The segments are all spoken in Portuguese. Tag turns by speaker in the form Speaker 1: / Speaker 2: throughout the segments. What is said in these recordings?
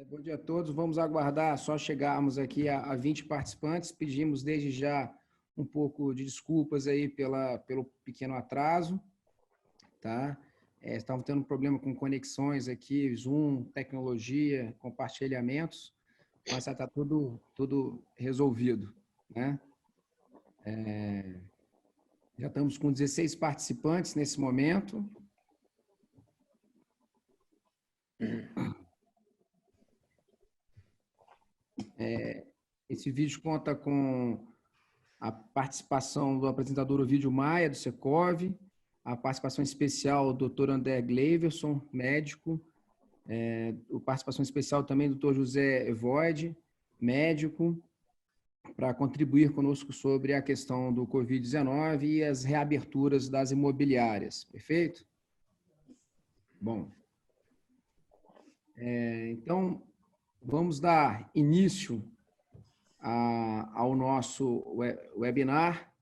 Speaker 1: Bom dia a todos. Vamos aguardar só chegarmos aqui a 20 participantes. Pedimos desde já um pouco de desculpas aí pelo pequeno atraso, tá? Estamos tendo um problema com conexões aqui, Zoom, tecnologia, compartilhamentos, mas já está tudo resolvido, né? Já estamos com 16 participantes nesse momento. Esse vídeo conta com a participação do apresentador Ovidio Maia, do Secov, a participação especial do Dr. André Gleiverson, médico, a participação especial também do Dr. José Void, médico, para contribuir conosco sobre a questão do Covid-19 e as reaberturas das imobiliárias. Perfeito? Bom, então, vamos dar início ao nosso webinar.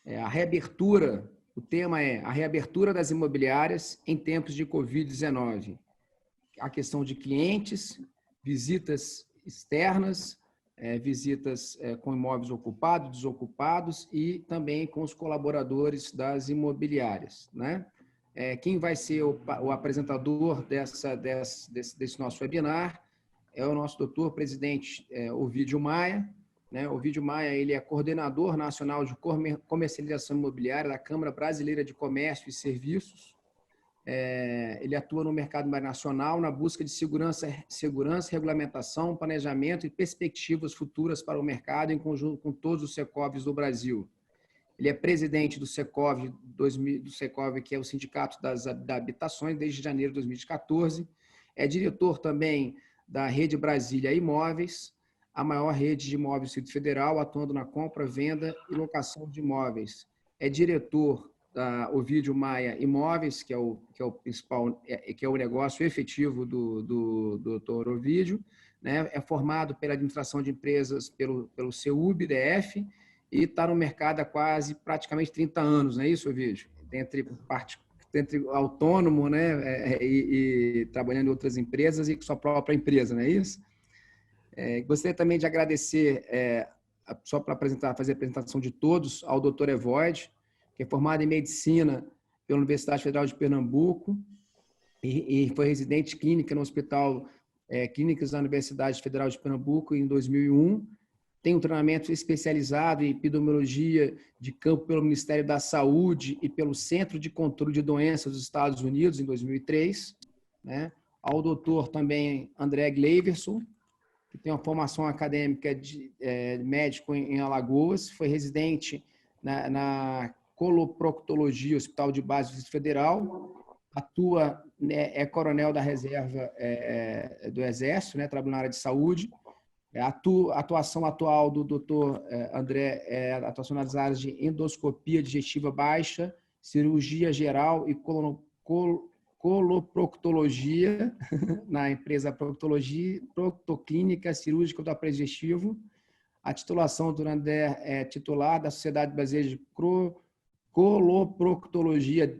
Speaker 1: A reabertura, o tema é a reabertura das imobiliárias em tempos de Covid-19. A questão de clientes, visitas externas, visitas com imóveis ocupados, desocupados e também com os colaboradores das imobiliárias, né? Quem vai ser o apresentador desse nosso webinar é o nosso doutor presidente Ovidio Maia, né? Ovidio Maia, ele é coordenador nacional de comercialização imobiliária da Câmara Brasileira de Comércio e Serviços. Ele atua no mercado nacional na busca de segurança, regulamentação, planejamento e perspectivas futuras para o mercado em conjunto com todos os Secovs do Brasil. Ele é presidente do Secov, que é o Sindicato das Habitações, desde janeiro de 2014. É diretor também da Rede Brasília Imóveis, a maior rede de imóveis do Distrito Federal, atuando na compra, venda e locação de imóveis. É diretor da Ovidio Maia Imóveis, que é o principal, que é o negócio efetivo do Dr. Ovidio, né? É formado pela administração de empresas pelo CEUB-DF e está no mercado há praticamente 30 anos, não é isso, Ovidio? Entre autônomo, né, e trabalhando em outras empresas e com sua própria empresa, não é isso? Gostaria também de agradecer, só para fazer a apresentação de todos, ao Dr. Evoide, que é formado em Medicina pela Universidade Federal de Pernambuco e foi residente clínica no Hospital Clínicas da Universidade Federal de Pernambuco em 2001. Tem um treinamento especializado em epidemiologia de campo pelo Ministério da Saúde e pelo Centro de Controle de Doenças dos Estados Unidos, em 2003. Né? Ao doutor também André Gleiverson, que tem uma formação acadêmica de médico em Alagoas, foi residente na coloproctologia, Hospital de Base do Distrito Federal, atua, é coronel da reserva do Exército, né? Trabalha na área de saúde. A atuação atual do Dr. André é atuação nas áreas de endoscopia digestiva baixa, cirurgia geral e coloproctologia, na empresa Proctoclínica Cirúrgica do Aparelho Digestivo. A titulação do André é titular da Sociedade Brasileira de Coloproctologia.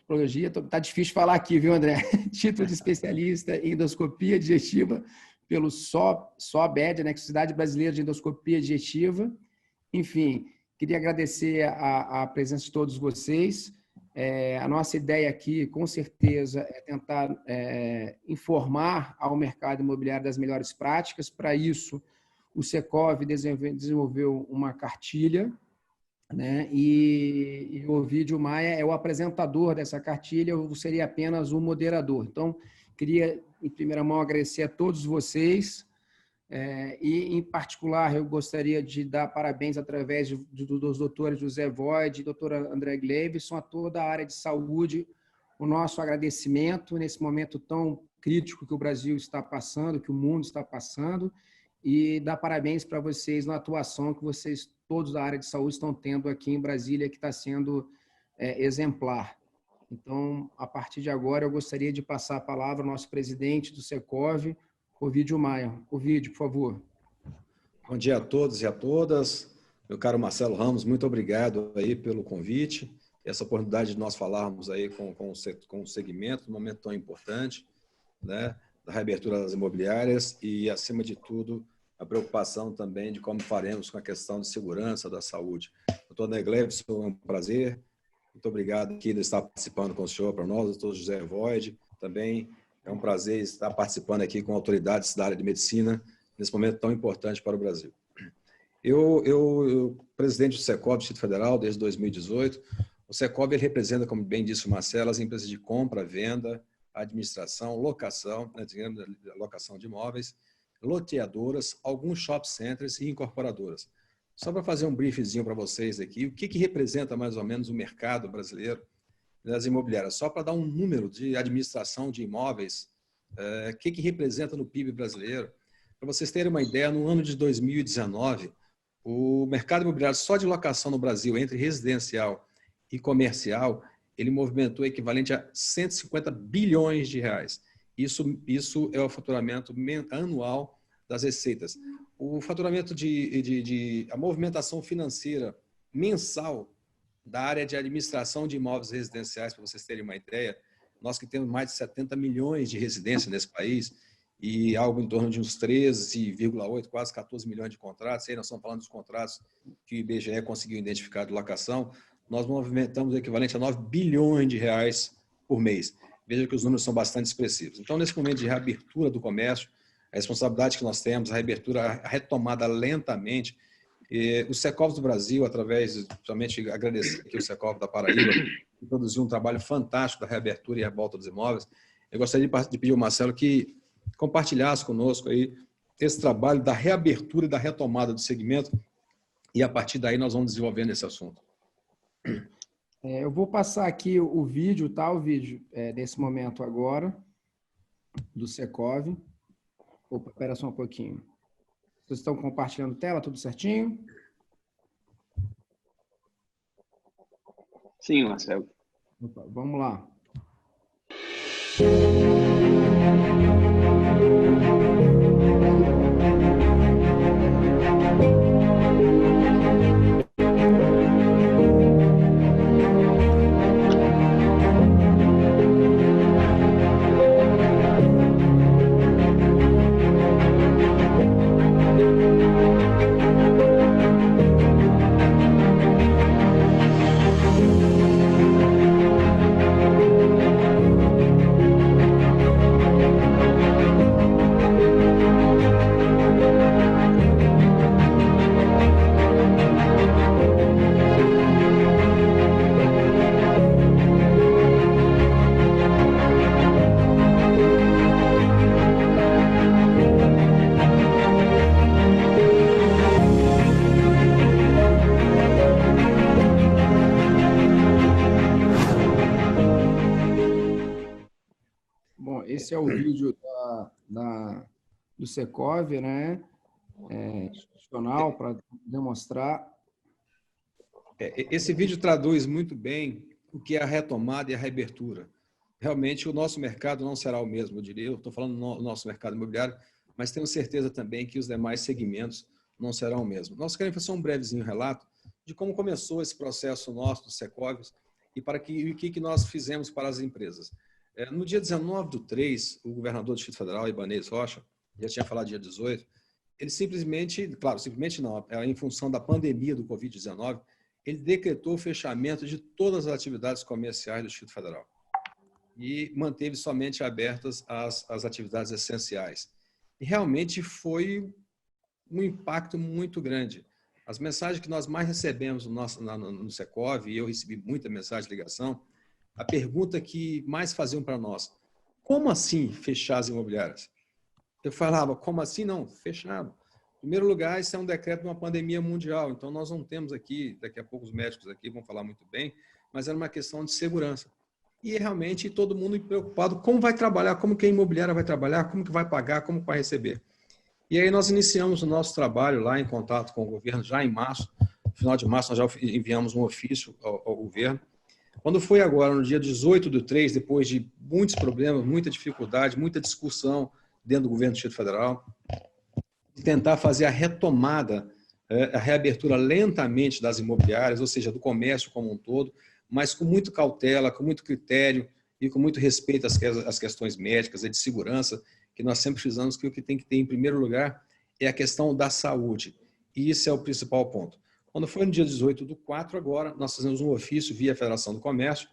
Speaker 1: Está difícil falar aqui, viu, André? Título de especialista em endoscopia digestiva pelo SOBED, né, Sociedade Brasileira de Endoscopia Digestiva. Enfim, queria agradecer a presença de todos vocês. A nossa ideia aqui, com certeza, é tentar informar ao mercado imobiliário das melhores práticas. Para isso, o Secov desenvolveu uma cartilha, né? E o Ovidio Maia é o apresentador dessa cartilha, eu seria apenas o moderador. Então, queria, em primeira mão, agradecer a todos vocês e, em particular, eu gostaria de dar parabéns através dos doutores José Void e doutora André Gleiverson, a toda a área de saúde, o nosso agradecimento nesse momento tão crítico que o Brasil está passando, que o mundo está passando, e dar parabéns para vocês na atuação que vocês, todos da área de saúde, estão tendo aqui em Brasília, que está sendo exemplar. Então, a partir de agora, eu gostaria de passar a palavra ao nosso presidente do Secov, Ovidio Maia. Ovidio, por favor.
Speaker 2: Bom dia a todos e a todas. Meu caro Marcelo Ramos, muito obrigado aí pelo convite, essa oportunidade de nós falarmos aí com o segmento, num momento tão importante, né? da reabertura das imobiliárias e, acima de tudo, a preocupação também de como faremos com a questão de segurança da saúde. Doutor Neglevson, é um prazer. Muito obrigado aqui de estar participando com o senhor para nós, doutor José Void. Também é um prazer estar participando aqui com autoridades da área de medicina nesse momento tão importante para o Brasil. Eu presidente do Secov, Distrito Federal, desde 2018. O Secov ele representa, como bem disse o Marcelo, as empresas de compra, venda, administração, locação, locação de imóveis, loteadoras, alguns shopping centers e incorporadoras. Só para fazer um briefzinho para vocês aqui, o que representa mais ou menos o mercado brasileiro das imobiliárias? Só para dar um número de administração de imóveis, o que representa no PIB brasileiro? Para vocês terem uma ideia, no ano de 2019, o mercado imobiliário só de locação no Brasil, entre residencial e comercial, ele movimentou o equivalente a 150 bilhões de reais. Isso é o faturamento anual das receitas. O faturamento a movimentação financeira mensal da área de administração de imóveis residenciais, para vocês terem uma ideia, nós que temos mais de 70 milhões de residências nesse país e algo em torno de uns 13,8, quase 14 milhões de contratos, aí nós estamos falando dos contratos que o IBGE conseguiu identificar de locação, nós movimentamos o equivalente a 9 bilhões de reais por mês. Veja que os números são bastante expressivos. Então, nesse momento de reabertura do comércio, a responsabilidade que nós temos, a reabertura, a retomada lentamente, o Secov do Brasil, através, principalmente agradecer aqui o Secov da Paraíba, que produziu um trabalho fantástico da reabertura e a volta dos imóveis. Eu gostaria de pedir ao Marcelo que compartilhasse conosco aí esse trabalho da reabertura e da retomada do segmento e, a partir daí, nós vamos desenvolvendo esse assunto.
Speaker 1: Eu vou passar aqui o vídeo, tá? O vídeo desse momento agora, do Secov. Opa, espera só um pouquinho. Vocês estão compartilhando tela, tudo certinho?
Speaker 3: Sim, Marcelo.
Speaker 1: Opa, vamos lá. Esse é o vídeo do Secov, né? Institucional, para demonstrar.
Speaker 2: Esse vídeo traduz muito bem o que é a retomada e a reabertura. Realmente, o nosso mercado não será o mesmo, eu diria. Eu estou falando do nosso mercado imobiliário, mas tenho certeza também que os demais segmentos não serão o mesmo. Nós queremos fazer um brevezinho relato de como começou esse processo nosso do Secov e o que nós fizemos para as empresas. No dia 19/3, o governador do Distrito Federal, Ibanez Rocha, já tinha falado dia 18, ele simplesmente não, em função da pandemia do Covid-19, ele decretou o fechamento de todas as atividades comerciais do Distrito Federal e manteve somente abertas as atividades essenciais. E realmente foi um impacto muito grande. As mensagens que nós mais recebemos no Secov, e eu recebi muita mensagem de ligação, a pergunta que mais faziam para nós: como assim fechar as imobiliárias? Eu falava, como assim? Não, fecharam. Em primeiro lugar, isso é um decreto de uma pandemia mundial, então nós não temos aqui, daqui a pouco os médicos aqui vão falar muito bem, mas era uma questão de segurança. E realmente todo mundo preocupado, como vai trabalhar, como que a imobiliária vai trabalhar, como que vai pagar, como que vai receber. E aí nós iniciamos o nosso trabalho lá em contato com o governo já em março, no final de março nós já enviamos um ofício ao governo. Quando foi agora, no dia 18/3, depois de muitos problemas, muita dificuldade, muita discussão dentro do governo do Distrito Federal, de tentar fazer a retomada, a reabertura lentamente das imobiliárias, ou seja, do comércio como um todo, mas com muita cautela, com muito critério e com muito respeito às questões médicas e de segurança, que nós sempre frisamos que o que tem que ter em primeiro lugar é a questão da saúde. E isso é o principal ponto. Quando foi no dia 18/4, agora, nós fizemos um ofício via Federação do Comércio,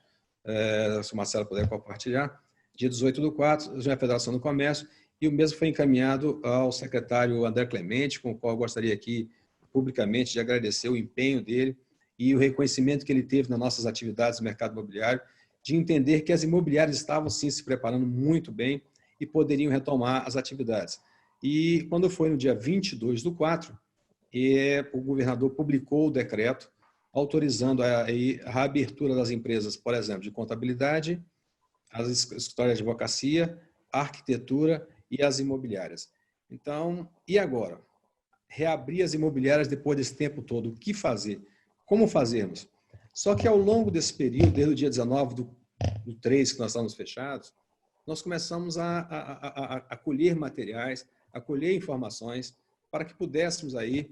Speaker 2: se o Marcelo puder compartilhar, dia 18/4, já a Federação do Comércio, e o mesmo foi encaminhado ao secretário André Clemente, com o qual eu gostaria aqui publicamente de agradecer o empenho dele e o reconhecimento que ele teve nas nossas atividades no mercado imobiliário, de entender que as imobiliárias estavam sim se preparando muito bem e poderiam retomar as atividades. E quando foi no dia 22/4, o governador publicou o decreto autorizando a reabertura das empresas, por exemplo, de contabilidade, as escritórios de advocacia, a arquitetura e as imobiliárias. Então, e agora? Reabrir as imobiliárias depois desse tempo todo. O que fazer? Como fazermos? Só que ao longo desse período, desde o dia 19/3, que nós estávamos fechados, nós começamos a colher materiais, a colher informações para que pudéssemos aí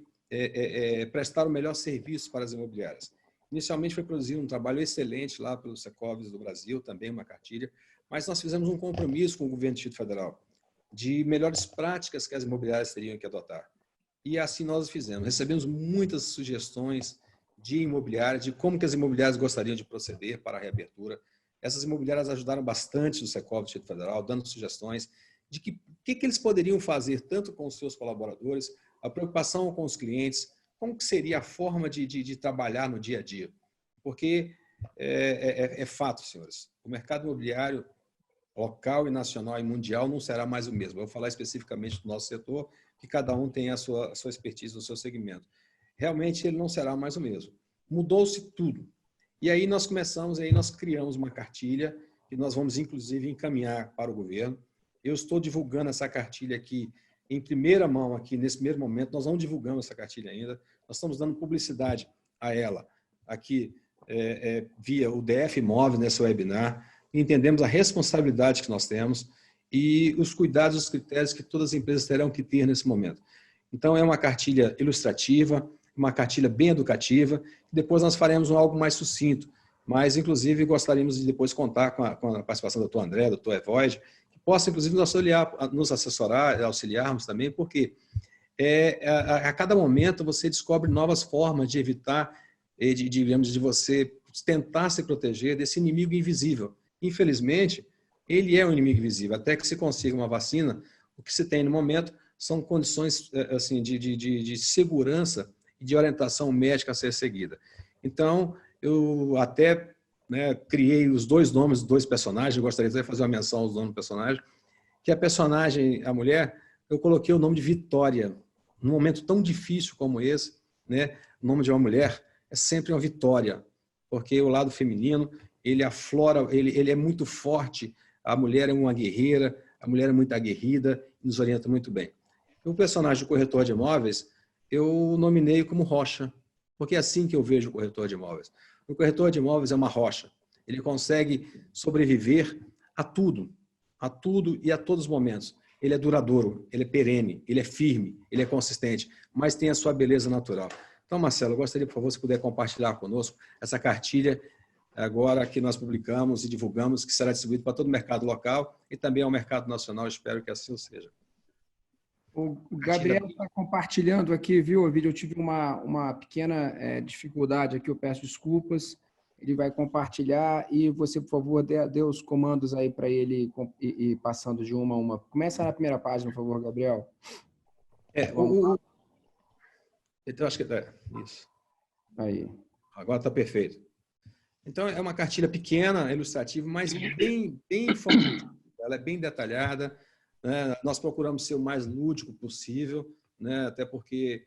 Speaker 2: prestar o melhor serviço para as imobiliárias. Inicialmente foi produzido um trabalho excelente lá pelos Secovs do Brasil, também uma cartilha, mas nós fizemos um compromisso com o governo do Distrito Federal de melhores práticas que as imobiliárias teriam que adotar. E assim nós fizemos. Recebemos muitas sugestões de imobiliárias, de como que as imobiliárias gostariam de proceder para a reabertura. Essas imobiliárias ajudaram bastante o Secov do Distrito Federal, dando sugestões de que eles poderiam fazer, tanto com os seus colaboradores, a preocupação com os clientes, como que seria a forma de trabalhar no dia a dia. Porque é fato, senhores, o mercado imobiliário local e nacional e mundial não será mais o mesmo. Eu vou falar especificamente do nosso setor, que cada um tem a sua expertise no seu segmento. Realmente ele não será mais o mesmo. Mudou-se tudo. E aí nós criamos uma cartilha que nós vamos inclusive encaminhar para o governo. Eu estou divulgando essa cartilha aqui em primeira mão, aqui nesse primeiro momento. Nós não divulgamos essa cartilha ainda. Nós estamos dando publicidade a ela aqui via o DF Move nesse webinar. Entendemos a responsabilidade que nós temos e os cuidados e os critérios que todas as empresas terão que ter nesse momento. Então, é uma cartilha ilustrativa, uma cartilha bem educativa, depois nós faremos algo mais sucinto, mas, inclusive, gostaríamos de depois contar com a participação do Dr. André, do Dr. Evoide, que possa, inclusive, nos assessorar, auxiliarmos também, porque a cada momento você descobre novas formas de evitar, de você tentar se proteger desse inimigo invisível. Infelizmente, ele é um inimigo invisível. Até que se consiga uma vacina, o que se tem no momento são condições assim, de segurança e de orientação médica a ser seguida. Então, eu até criei os dois nomes dos dois personagens, eu gostaria de fazer uma menção aos nomes do personagem, que a personagem, a mulher, eu coloquei o nome de Vitória. Num momento tão difícil como esse, o nome de uma mulher é sempre uma vitória, porque o lado feminino, ele aflora, ele é muito forte, a mulher é uma guerreira, a mulher é muito aguerrida, nos orienta muito bem. O personagem do corretor de imóveis, eu nominei como rocha, porque é assim que eu vejo o corretor de imóveis. O corretor de imóveis é uma rocha. Ele consegue sobreviver a tudo e a todos os momentos. Ele é duradouro, ele é perene, ele é firme, ele é consistente, mas tem a sua beleza natural. Então, Marcelo, eu gostaria, por favor, se puder compartilhar conosco essa cartilha agora que nós publicamos e divulgamos, que será distribuído para todo o mercado local e também ao mercado nacional. Espero que assim seja.
Speaker 1: O Gabriel está compartilhando aqui, viu, Ovidio? Eu tive uma pequena dificuldade aqui, eu peço desculpas. Ele vai compartilhar e você, por favor, dê os comandos aí para ele ir passando de uma a uma. Começa na primeira página, por favor, Gabriel.
Speaker 2: Então, acho que é isso.
Speaker 1: Aí.
Speaker 2: Agora está perfeito. Então, é uma cartilha pequena, ilustrativa, mas bem informativa. Ela é bem detalhada. Nós procuramos ser o mais lúdico possível, até porque,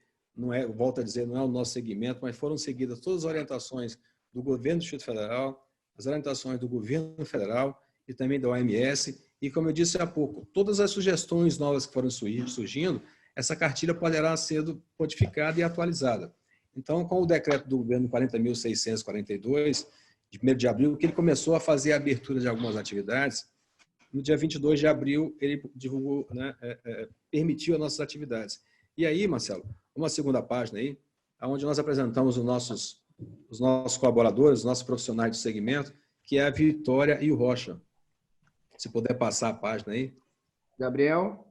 Speaker 2: volto a dizer, não é o nosso segmento, mas foram seguidas todas as orientações do governo do Distrito Federal, as orientações do governo federal e também da OMS. E, como eu disse há pouco, todas as sugestões novas que foram surgindo, essa cartilha poderá ser modificada e atualizada. Então, com o decreto do governo 40.642, de 1º de abril, que ele começou a fazer a abertura de algumas atividades, no dia 22 de abril, ele divulgou, permitiu as nossas atividades. E aí, Marcelo, uma segunda página aí, onde nós apresentamos os nossos colaboradores, os nossos profissionais do segmento, que é a Vitória e o Rocha. Se puder passar a página aí.
Speaker 1: Gabriel?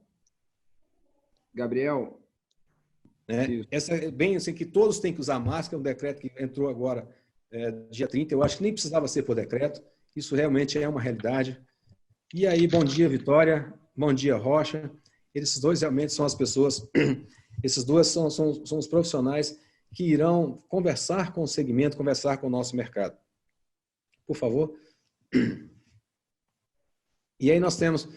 Speaker 1: Gabriel?
Speaker 2: Essa é bem assim, que todos têm que usar máscara, um decreto que entrou agora, dia 30, eu acho que nem precisava ser por decreto, isso realmente é uma realidade. E aí, bom dia, Vitória, bom dia, Rocha. Esses dois realmente são as pessoas, esses dois são os profissionais que irão conversar com o segmento, conversar com o nosso mercado. Por favor. E aí nós temos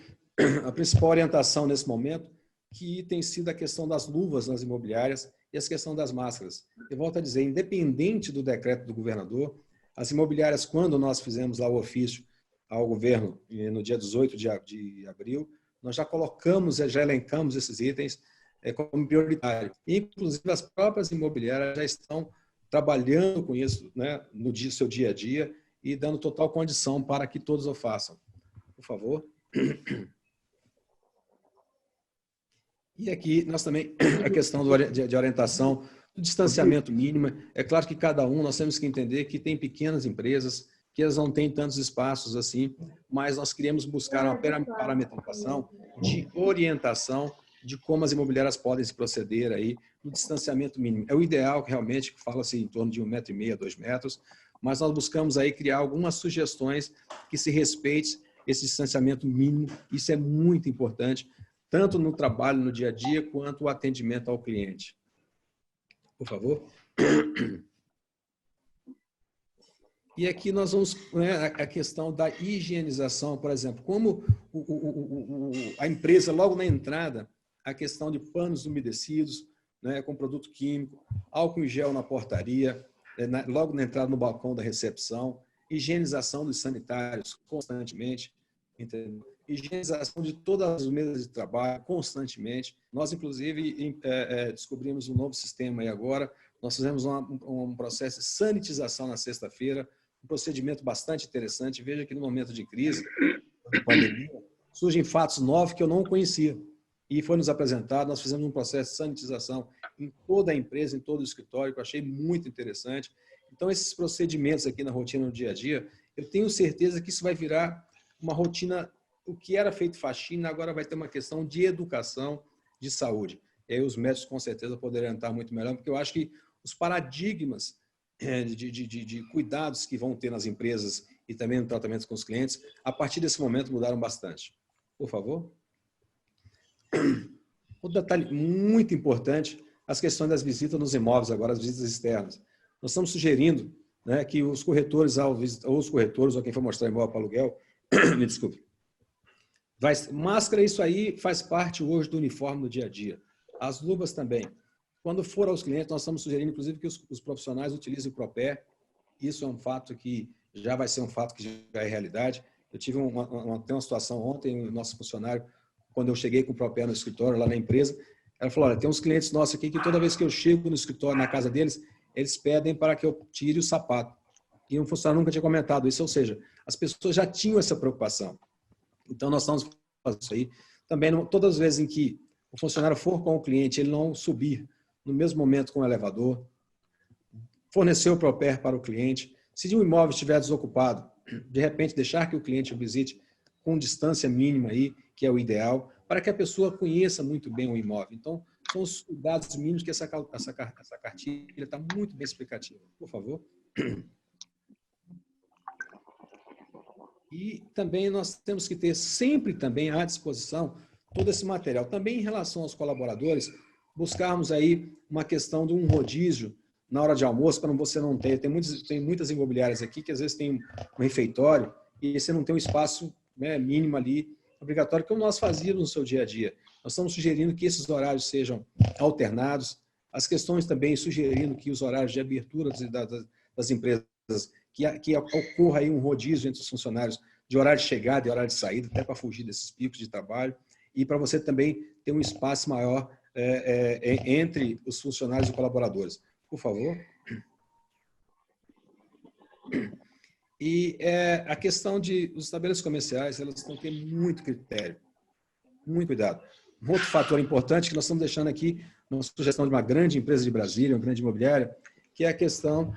Speaker 2: a principal orientação nesse momento, que tem sido a questão das luvas nas imobiliárias e a questão das máscaras. Eu volto a dizer, independente do decreto do governador, as imobiliárias, quando nós fizemos lá o ofício ao governo, no dia 18 de abril, nós já colocamos, já elencamos esses itens como prioritário. Inclusive, as próprias imobiliárias já estão trabalhando com isso, né, no seu dia a dia e dando total condição para que todos o façam. Por favor. E aqui nós também, a questão de orientação, do distanciamento mínimo. É claro que cada um, nós temos que entender que tem pequenas empresas, que elas não têm tantos espaços assim, mas nós queremos buscar uma parametrização de orientação de como as imobiliárias podem se proceder aí no distanciamento mínimo. É o ideal, que realmente, fala-se em torno de 1,5 m, 2 metros, mas nós buscamos aí criar algumas sugestões que se respeite esse distanciamento mínimo. Isso é muito importante, tanto no trabalho, no dia a dia, quanto o atendimento ao cliente. Por favor. E aqui nós vamos, né, a questão da higienização, por exemplo, como a empresa, logo na entrada, a questão de panos umedecidos, né, com produto químico, álcool em gel na portaria, logo na entrada no balcão da recepção, higienização dos sanitários constantemente, entendeu? Higienização de todas as mesas de trabalho constantemente. Nós, inclusive, descobrimos um novo sistema aí agora. Nós fizemos um processo de sanitização na sexta-feira, um procedimento bastante interessante. Veja que no momento de crise, de pandemia, surgem fatos novos que eu não conhecia. E foi nos apresentado, nós fizemos um processo de sanitização em toda a empresa, em todo o escritório, que eu achei muito interessante. Então, esses procedimentos aqui na rotina, no dia a dia, eu tenho certeza que isso vai virar uma rotina. O que era feito faxina, agora vai ter uma questão de educação de saúde. E aí os médicos, com certeza, poderão entrar muito melhor, porque eu acho que os paradigmas de cuidados que vão ter nas empresas e também no tratamento com os clientes, a partir desse momento mudaram bastante. Por favor. Outro detalhe muito importante, as questões das visitas nos imóveis, agora as visitas externas. Nós estamos sugerindo, né, que os corretores, ou quem for mostrar imóvel para aluguel, me desculpe, máscara, isso aí faz parte hoje do uniforme do dia a dia. As luvas também. Quando for aos clientes, nós estamos sugerindo, inclusive, que os profissionais utilizem o Propé. Isso é um fato que já vai ser um fato que já é realidade. Eu tive uma situação ontem, o nosso funcionário, quando eu cheguei com o Propé no escritório, lá na empresa, ela falou, olha, tem uns clientes nossos aqui que toda vez que eu chego no escritório, na casa deles, eles pedem para que eu tire o sapato. E um funcionário nunca tinha comentado isso, ou seja, as pessoas já tinham essa preocupação. Então, nós estamos fazendo isso aí. Também, todas as vezes em que o funcionário for com o cliente, ele não subir no mesmo momento com o elevador, fornecer o Proper para o cliente. Se um imóvel estiver desocupado, de repente, deixar que o cliente o visite com distância mínima aí, que é o ideal, para que a pessoa conheça muito bem o imóvel. Então, são os cuidados mínimos que essa cartilha está muito bem explicativa. Por favor. E também nós temos que ter sempre também à disposição todo esse material. Também em relação aos colaboradores, buscarmos aí uma questão de um rodízio na hora de almoço, para você não ter. Tem muitas imobiliárias aqui que às vezes tem um refeitório e você não tem um espaço, né, mínimo ali, obrigatório, como nós fazíamos no seu dia a dia. Nós estamos sugerindo que esses horários sejam alternados. As questões também sugerindo que os horários de abertura das empresas, que ocorra aí um rodízio entre os funcionários de horário de chegada e horário de saída, até para fugir desses picos de trabalho, e para você também ter um espaço maior entre os funcionários e colaboradores. Por favor. E a questão os estabelecimentos comerciais, elas têm que ter muito critério, muito cuidado. Um outro fator importante que nós estamos deixando aqui, uma sugestão de uma grande empresa de Brasília, uma grande imobiliária, que é a questão,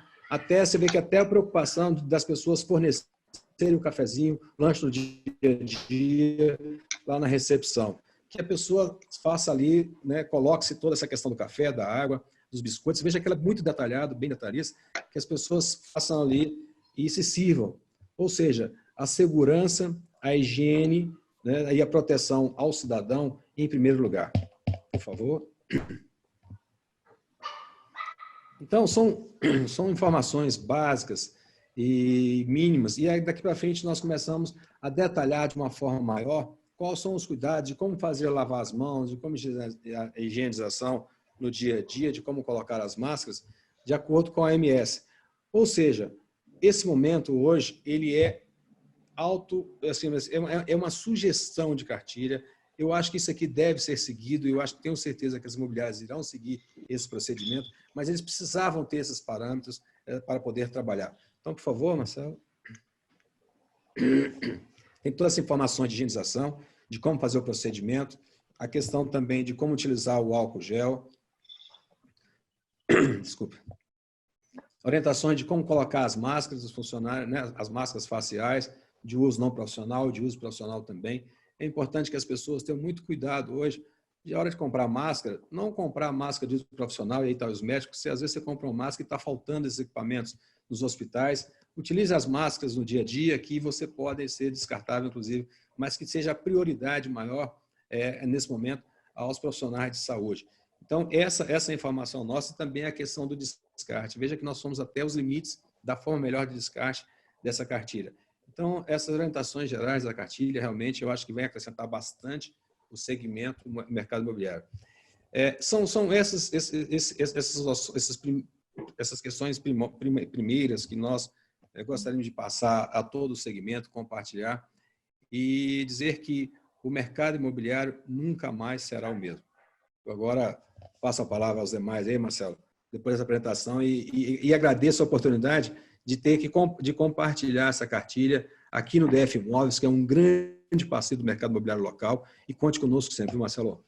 Speaker 2: você vê que até a preocupação das pessoas fornecerem o cafezinho, lanche do dia a dia, lá na recepção. Que a pessoa faça ali, né, coloque-se toda essa questão do café, da água, dos biscoitos. Veja que ela é muito detalhado, bem detalhista, que as pessoas façam ali e se sirvam. Ou seja, a segurança, a higiene, né, e a proteção ao cidadão em primeiro lugar. Por favor. Então, são informações básicas e mínimas. E aí, daqui para frente, nós começamos a detalhar de uma forma maior quais são os cuidados, de como fazer lavar as mãos, de como a higienização no dia a dia, de como colocar as máscaras, de acordo com a OMS. Ou seja, esse momento hoje, ele é assim, é uma sugestão de cartilha. Eu acho que isso aqui deve ser seguido, eu tenho certeza que as imobiliárias irão seguir esse procedimento, mas eles precisavam ter esses parâmetros para poder trabalhar. Então, por favor, Marcelo. Tem todas as informações de higienização, de como fazer o procedimento, a questão também de como utilizar o álcool gel. Desculpa. Orientações de como colocar as máscaras dos funcionários, né, as máscaras faciais, de uso não profissional, de uso profissional também. É importante que as pessoas tenham muito cuidado hoje, de hora de comprar máscara, não comprar máscara de uso profissional, e aí está os médicos, se às vezes você compra uma máscara e está faltando esses equipamentos nos hospitais, utilize as máscaras no dia a dia, que você pode ser descartável, inclusive, mas que seja a prioridade maior nesse momento aos profissionais de saúde. Então, essa informação nossa também é a questão do descarte. Veja que nós fomos até os limites da forma melhor de descarte dessa cartilha. Então, essas orientações gerais da cartilha, realmente, eu acho que vem acrescentar bastante o segmento do mercado imobiliário. São essas questões primeiras que nós gostaríamos de passar a todo o segmento, compartilhar e dizer que o mercado imobiliário nunca mais será o mesmo. Eu agora passo a palavra aos demais aí, Marcelo, depois dessa apresentação, e agradeço a oportunidade de compartilhar essa cartilha aqui no DF Imóveis, que é um grande parceiro do mercado imobiliário local, e conte conosco sempre, Marcelo.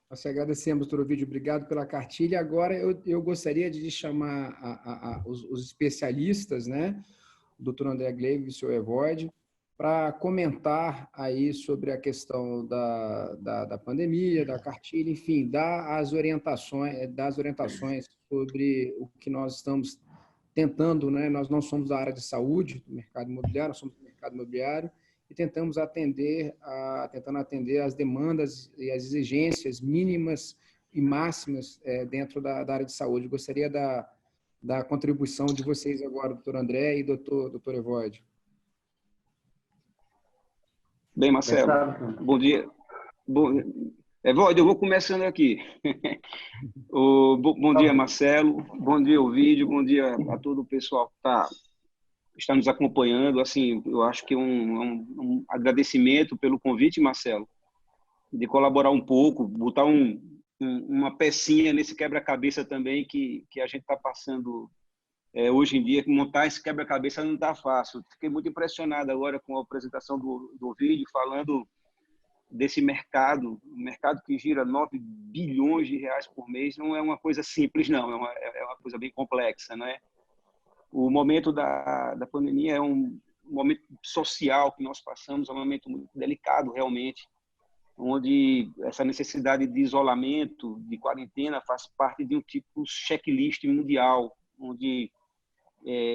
Speaker 1: Nós agradecemos, doutor Ovidio, obrigado pela cartilha. Agora, eu gostaria de chamar os especialistas, né? O doutor André Gleive e o senhor Evóide, para comentar aí sobre a questão da pandemia, da cartilha, enfim, dar as orientações sobre o que nós estamos tentando, né? Nós não somos da área de saúde do mercado imobiliário, nós somos do mercado imobiliário e tentando atender as demandas e as exigências mínimas e máximas dentro da área de saúde. Gostaria da contribuição de vocês agora, doutor André e doutor Evóide.
Speaker 3: Bem, Marcelo, bom dia. Evóide, eu vou começando aqui. Bom dia, Marcelo. Bom dia, Ovidio. Bom dia a todo o pessoal que está nos acompanhando. Assim, eu acho que um agradecimento pelo convite, Marcelo, de colaborar um pouco, botar uma pecinha nesse quebra-cabeça também que a gente está passando hoje em dia. Montar esse quebra-cabeça não está fácil. Fiquei muito impressionado agora com a apresentação do vídeo, falando desse mercado, um mercado que gira 9 bilhões de reais por mês. Não é uma coisa simples, não. É uma coisa bem complexa, não é? O momento da pandemia é um momento social que nós passamos, é um momento muito delicado, realmente, onde essa necessidade de isolamento, de quarentena, faz parte de um tipo checklist mundial, onde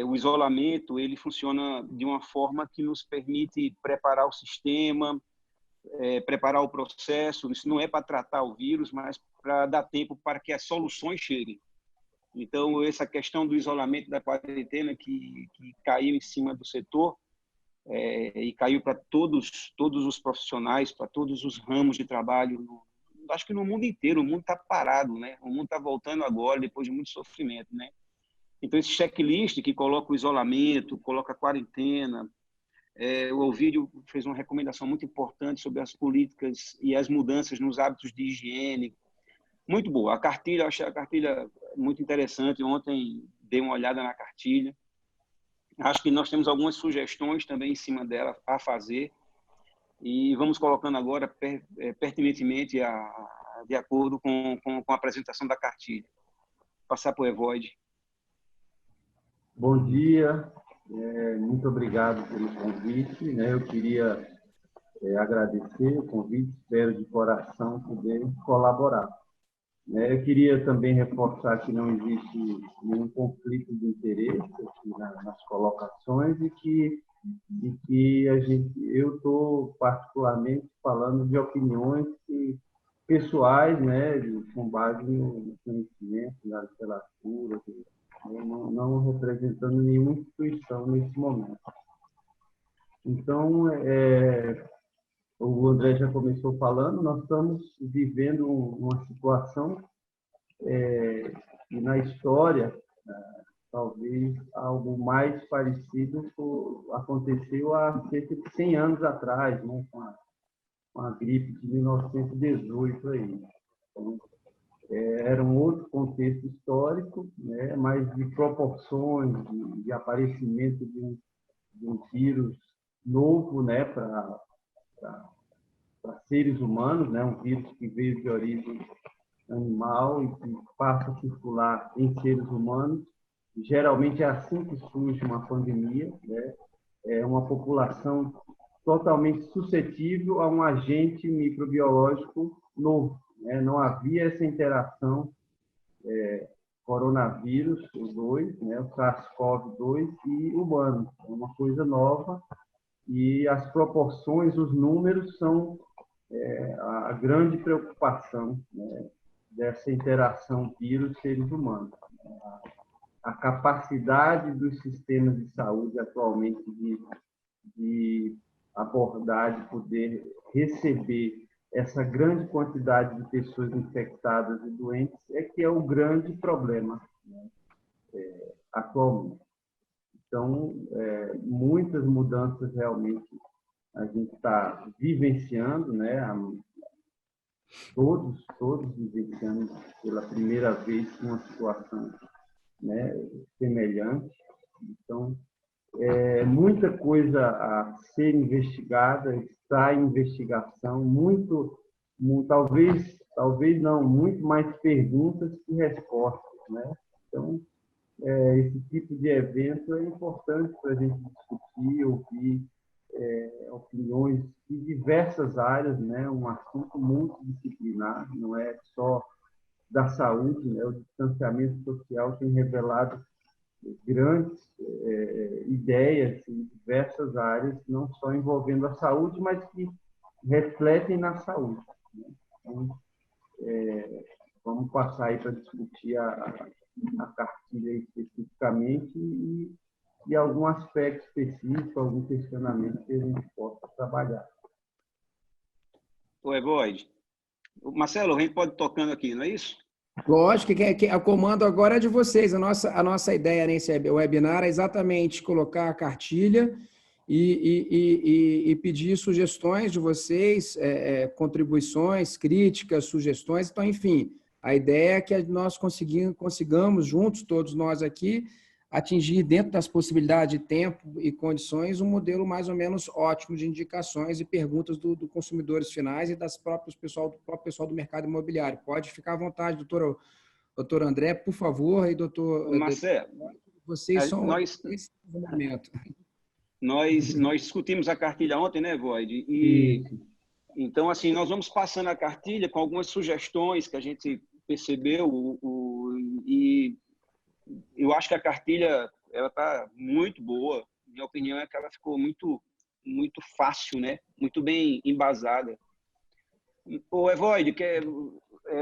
Speaker 3: o isolamento ele funciona de uma forma que nos permite preparar o sistema, preparar o processo. Isso não é para tratar o vírus, mas para dar tempo para que as soluções cheguem. Então, essa questão do isolamento, da quarentena que caiu em cima do setor e caiu para todos os profissionais, para todos os ramos de trabalho, acho que no mundo inteiro. O mundo está parado, né? O mundo está voltando agora, depois de muito sofrimento, né? Então, esse checklist que coloca o isolamento, coloca a quarentena, o Ovidio fez uma recomendação muito importante sobre as políticas e as mudanças nos hábitos de higiene. Muito boa. A cartilha, eu achei a cartilha muito interessante. Ontem dei uma olhada na cartilha. Acho que nós temos algumas sugestões também em cima dela a fazer e vamos colocando agora pertinentemente de acordo com a apresentação da cartilha. Passar para o Evóide.
Speaker 4: Bom dia, muito obrigado pelo convite. Eu queria agradecer o convite, espero de coração poder colaborar. Eu queria também reforçar que não existe nenhum conflito de interesse aqui nas colocações e que eu estou particularmente falando de opiniões pessoais, com base no conhecimento, na literatura, não representando nenhuma instituição nesse momento. Então, o André já começou falando, nós estamos vivendo uma situação e na história, talvez algo mais parecido aconteceu há cerca de 100 anos atrás, com a gripe de 1918 aí. Então, era um outro contexto histórico, mas de proporções, de aparecimento de um vírus novo, para seres humanos, um vírus que veio de origem animal e que passa a circular em seres humanos. Geralmente é assim que surge uma pandemia, é uma população totalmente suscetível a um agente microbiológico novo. Não havia essa interação coronavírus, o 2, o SARS-CoV-2 e humano. É uma coisa nova e as proporções, os números são a grande preocupação dessa interação vírus-seres humanos. A capacidade dos sistemas de saúde atualmente de abordar, de poder receber essa grande quantidade de pessoas infectadas e doentes é que é o grande problema atualmente. Então, muitas mudanças realmente a gente está vivenciando, todos vivenciando pela primeira vez uma situação semelhante. Então, muita coisa a ser investigada, está em investigação, talvez não, muito mais perguntas que respostas, Então, esse tipo de evento é importante para a gente discutir, ouvir opiniões de diversas áreas, um assunto multidisciplinar, não é só da saúde, o distanciamento social tem revelado grandes ideias em diversas áreas, não só envolvendo a saúde, mas que refletem na saúde. Então, vamos passar aí para discutir a cartilha especificamente e algum aspecto específico, algum questionamento que a gente possa trabalhar.
Speaker 3: Oi, Void. Marcelo, a gente pode ir tocando aqui, não é isso?
Speaker 1: Lógico que o comando agora é de vocês. A nossa ideia nesse webinar é exatamente colocar a cartilha e pedir sugestões de vocês, contribuições, críticas, sugestões. Então, enfim, a ideia é que nós consigamos juntos, todos nós aqui, atingir dentro das possibilidades de tempo e condições um modelo mais ou menos ótimo de indicações e perguntas dos consumidores finais e do próprio pessoal do mercado imobiliário. Pode ficar à vontade, doutor André, por favor, e doutor
Speaker 3: Marcelo,
Speaker 1: vocês são nesse momento.
Speaker 3: Nós discutimos a cartilha ontem, né, Void? E então, assim, nós vamos passando a cartilha com algumas sugestões que a gente percebeu e eu acho que a cartilha ela está muito boa. Minha opinião é que ela ficou muito fácil, muito bem embasada. O Evoide,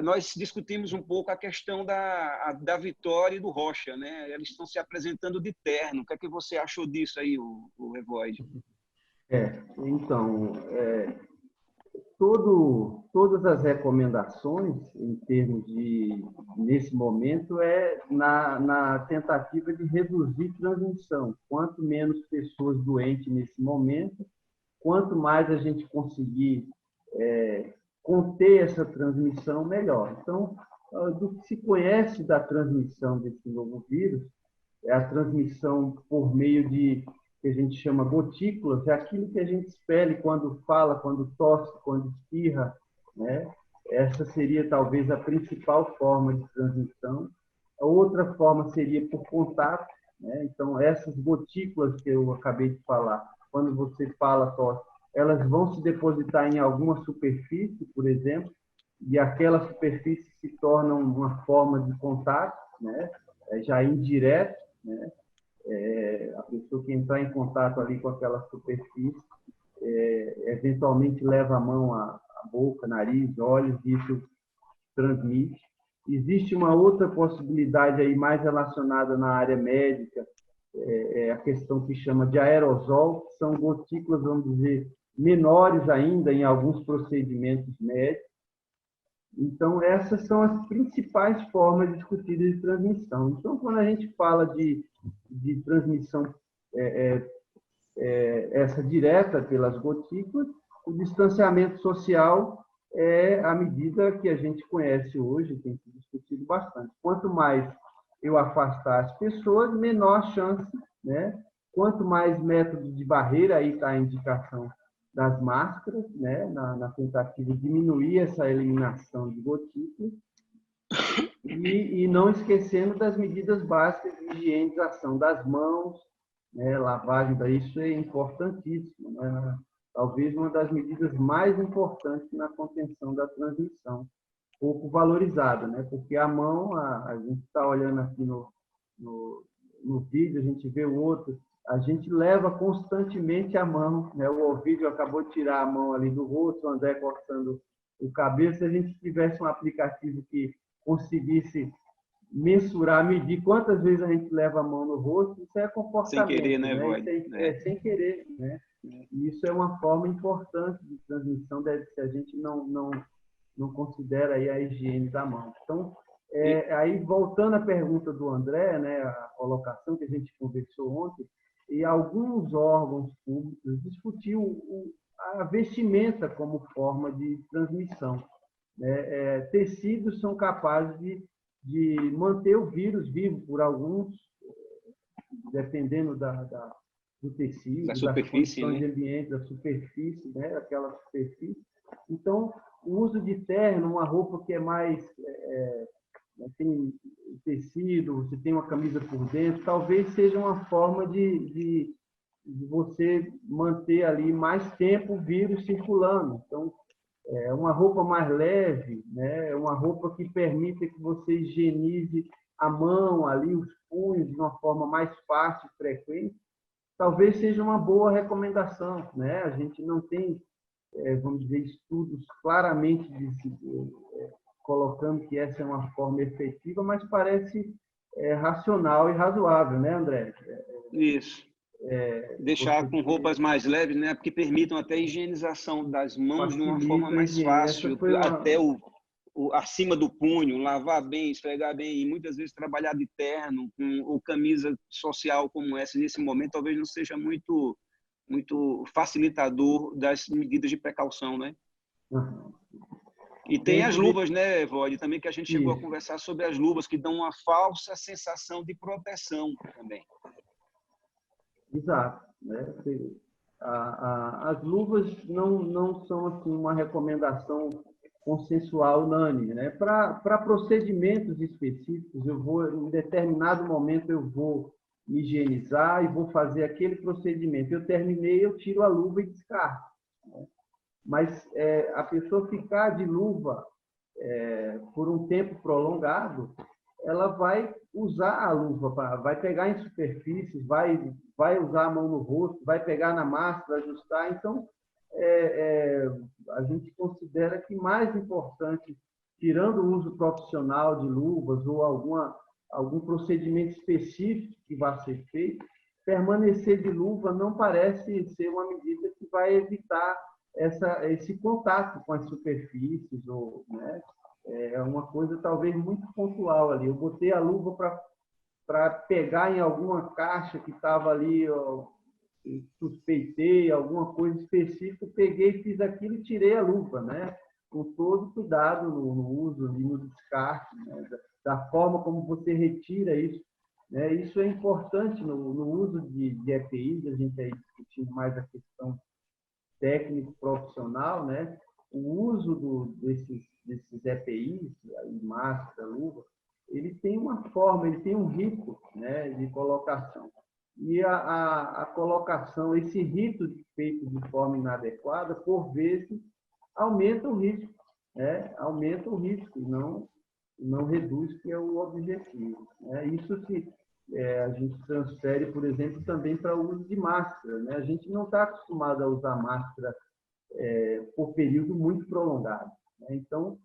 Speaker 3: nós discutimos um pouco a questão da Vitória e do Rocha, Eles estão se apresentando de terno. O que é que você achou disso aí, o Evoide?
Speaker 4: Então, todas as recomendações, em termos nesse momento, na tentativa de reduzir transmissão. Quanto menos pessoas doentes nesse momento, quanto mais a gente conseguir conter essa transmissão, melhor. Então, do que se conhece da transmissão desse novo vírus, é a transmissão por meio de que a gente chama gotículas, é aquilo que a gente expele quando fala, quando tosse, quando espirra, Essa seria talvez a principal forma de transmissão. A outra forma seria por contato, Então, essas gotículas que eu acabei de falar, quando você fala, tosse, elas vão se depositar em alguma superfície, por exemplo, e aquela superfície se torna uma forma de contato, né? Já indireto, né? A pessoa que entrar em contato ali com aquela superfície, eventualmente leva a mão à boca, nariz, olhos, e isso transmite. Existe uma outra possibilidade aí mais relacionada na área médica, a questão que chama de aerosol, que são gotículas, vamos dizer, menores ainda em alguns procedimentos médicos. Então, essas são as principais formas discutidas de transmissão. Então, quando a gente fala de transmissão essa direta pelas gotículas, o distanciamento social é a medida que a gente conhece hoje, tem se discutido bastante. Quanto mais eu afastar as pessoas, menor a chance, né? Quanto mais método de barreira, aí está a indicação das máscaras, né? Na tentativa de diminuir essa eliminação de gotículas, e não esquecendo das medidas básicas de higienização das mãos, né? Lavagem, isso é importantíssimo, né? Talvez uma das medidas mais importantes na contenção da transmissão, pouco valorizada, né? Porque a mão, a gente está olhando aqui no vídeo, a gente vê o outro, a gente leva constantemente a mão, né? O Ovidio acabou de tirar a mão ali do rosto, o André cortando o cabelo. Se a gente tivesse um aplicativo que conseguisse mensurar, medir quantas vezes a gente leva a mão no rosto, isso é comportamento.
Speaker 3: Sem querer, né,
Speaker 4: né?
Speaker 3: Void?
Speaker 4: Sem querer, né? E isso é uma forma importante de transmissão, se a gente não considera aí a higiene da mão. Então, aí voltando à pergunta do André, né, a colocação que a gente conversou ontem, e alguns órgãos públicos discutiu a vestimenta como forma de transmissão. Né? Tecidos são capazes de manter o vírus vivo por alguns, dependendo do tecido,
Speaker 3: da superfície,
Speaker 4: das condições de ambiente, da superfície, né? Aquela superfície. Então, o uso de terno, uma roupa que é mais tem tecido, você tem uma camisa por dentro, talvez seja uma forma de você manter ali mais tempo o vírus circulando. Então, uma roupa mais leve, né? Uma roupa que permita que você higienize a mão ali, os punhos, de uma forma mais fácil e frequente, talvez seja uma boa recomendação, né? A gente não tem, vamos dizer, estudos claramente colocando que essa é uma forma efetiva, mas parece racional e razoável, né, André?
Speaker 3: Isso. Deixar com roupas mais leves, né? Porque permitam até a higienização das mãos de uma forma mais fácil, até acima do punho, lavar bem, esfregar bem, e muitas vezes trabalhar de terno ou camisa social como essa, nesse momento, talvez não seja muito facilitador das medidas de precaução, né?
Speaker 4: Uhum.
Speaker 3: E tem as luvas, né, Void, também, que a gente chegou a conversar sobre as luvas, que dão uma falsa sensação de proteção também.
Speaker 4: Exato. Né? As luvas não são assim, uma recomendação consensual unânime. Né? Para procedimentos específicos, em determinado momento, eu vou me higienizar e vou fazer aquele procedimento. Eu terminei, eu tiro a luva e descarto. Né? Mas a pessoa ficar de luva por um tempo prolongado, ela vai usar a luva, vai pegar em superfícies, vai usar a mão no rosto, vai pegar na máscara, ajustar. Então, a gente considera que mais importante, tirando o uso profissional de luvas ou algum procedimento específico que vai ser feito, permanecer de luva não parece ser uma medida que vai evitar esse contato com as superfícies, né? É uma coisa talvez muito pontual ali. Eu botei a luva para pegar em alguma caixa que estava ali, suspeitei alguma coisa específica, peguei, fiz aquilo e tirei a luva, né? Com todo cuidado no uso e no descarte, né? Da forma como você retira isso. Né? Isso é importante no uso de EPIs, a gente aí discutindo mais a questão técnico profissional, né? O uso desses EPIs, aí, máscara, luva, ele tem uma forma, ele tem um rito, né, de colocação. e a colocação, esse rito feito de forma inadequada, por vezes, aumenta o risco, né? Aumenta o risco, não reduz, que é o objetivo, né? Isso se a gente transfere, por exemplo, também para o uso de máscara, né? A gente não está acostumado a usar máscara por período muito prolongado, né? Então,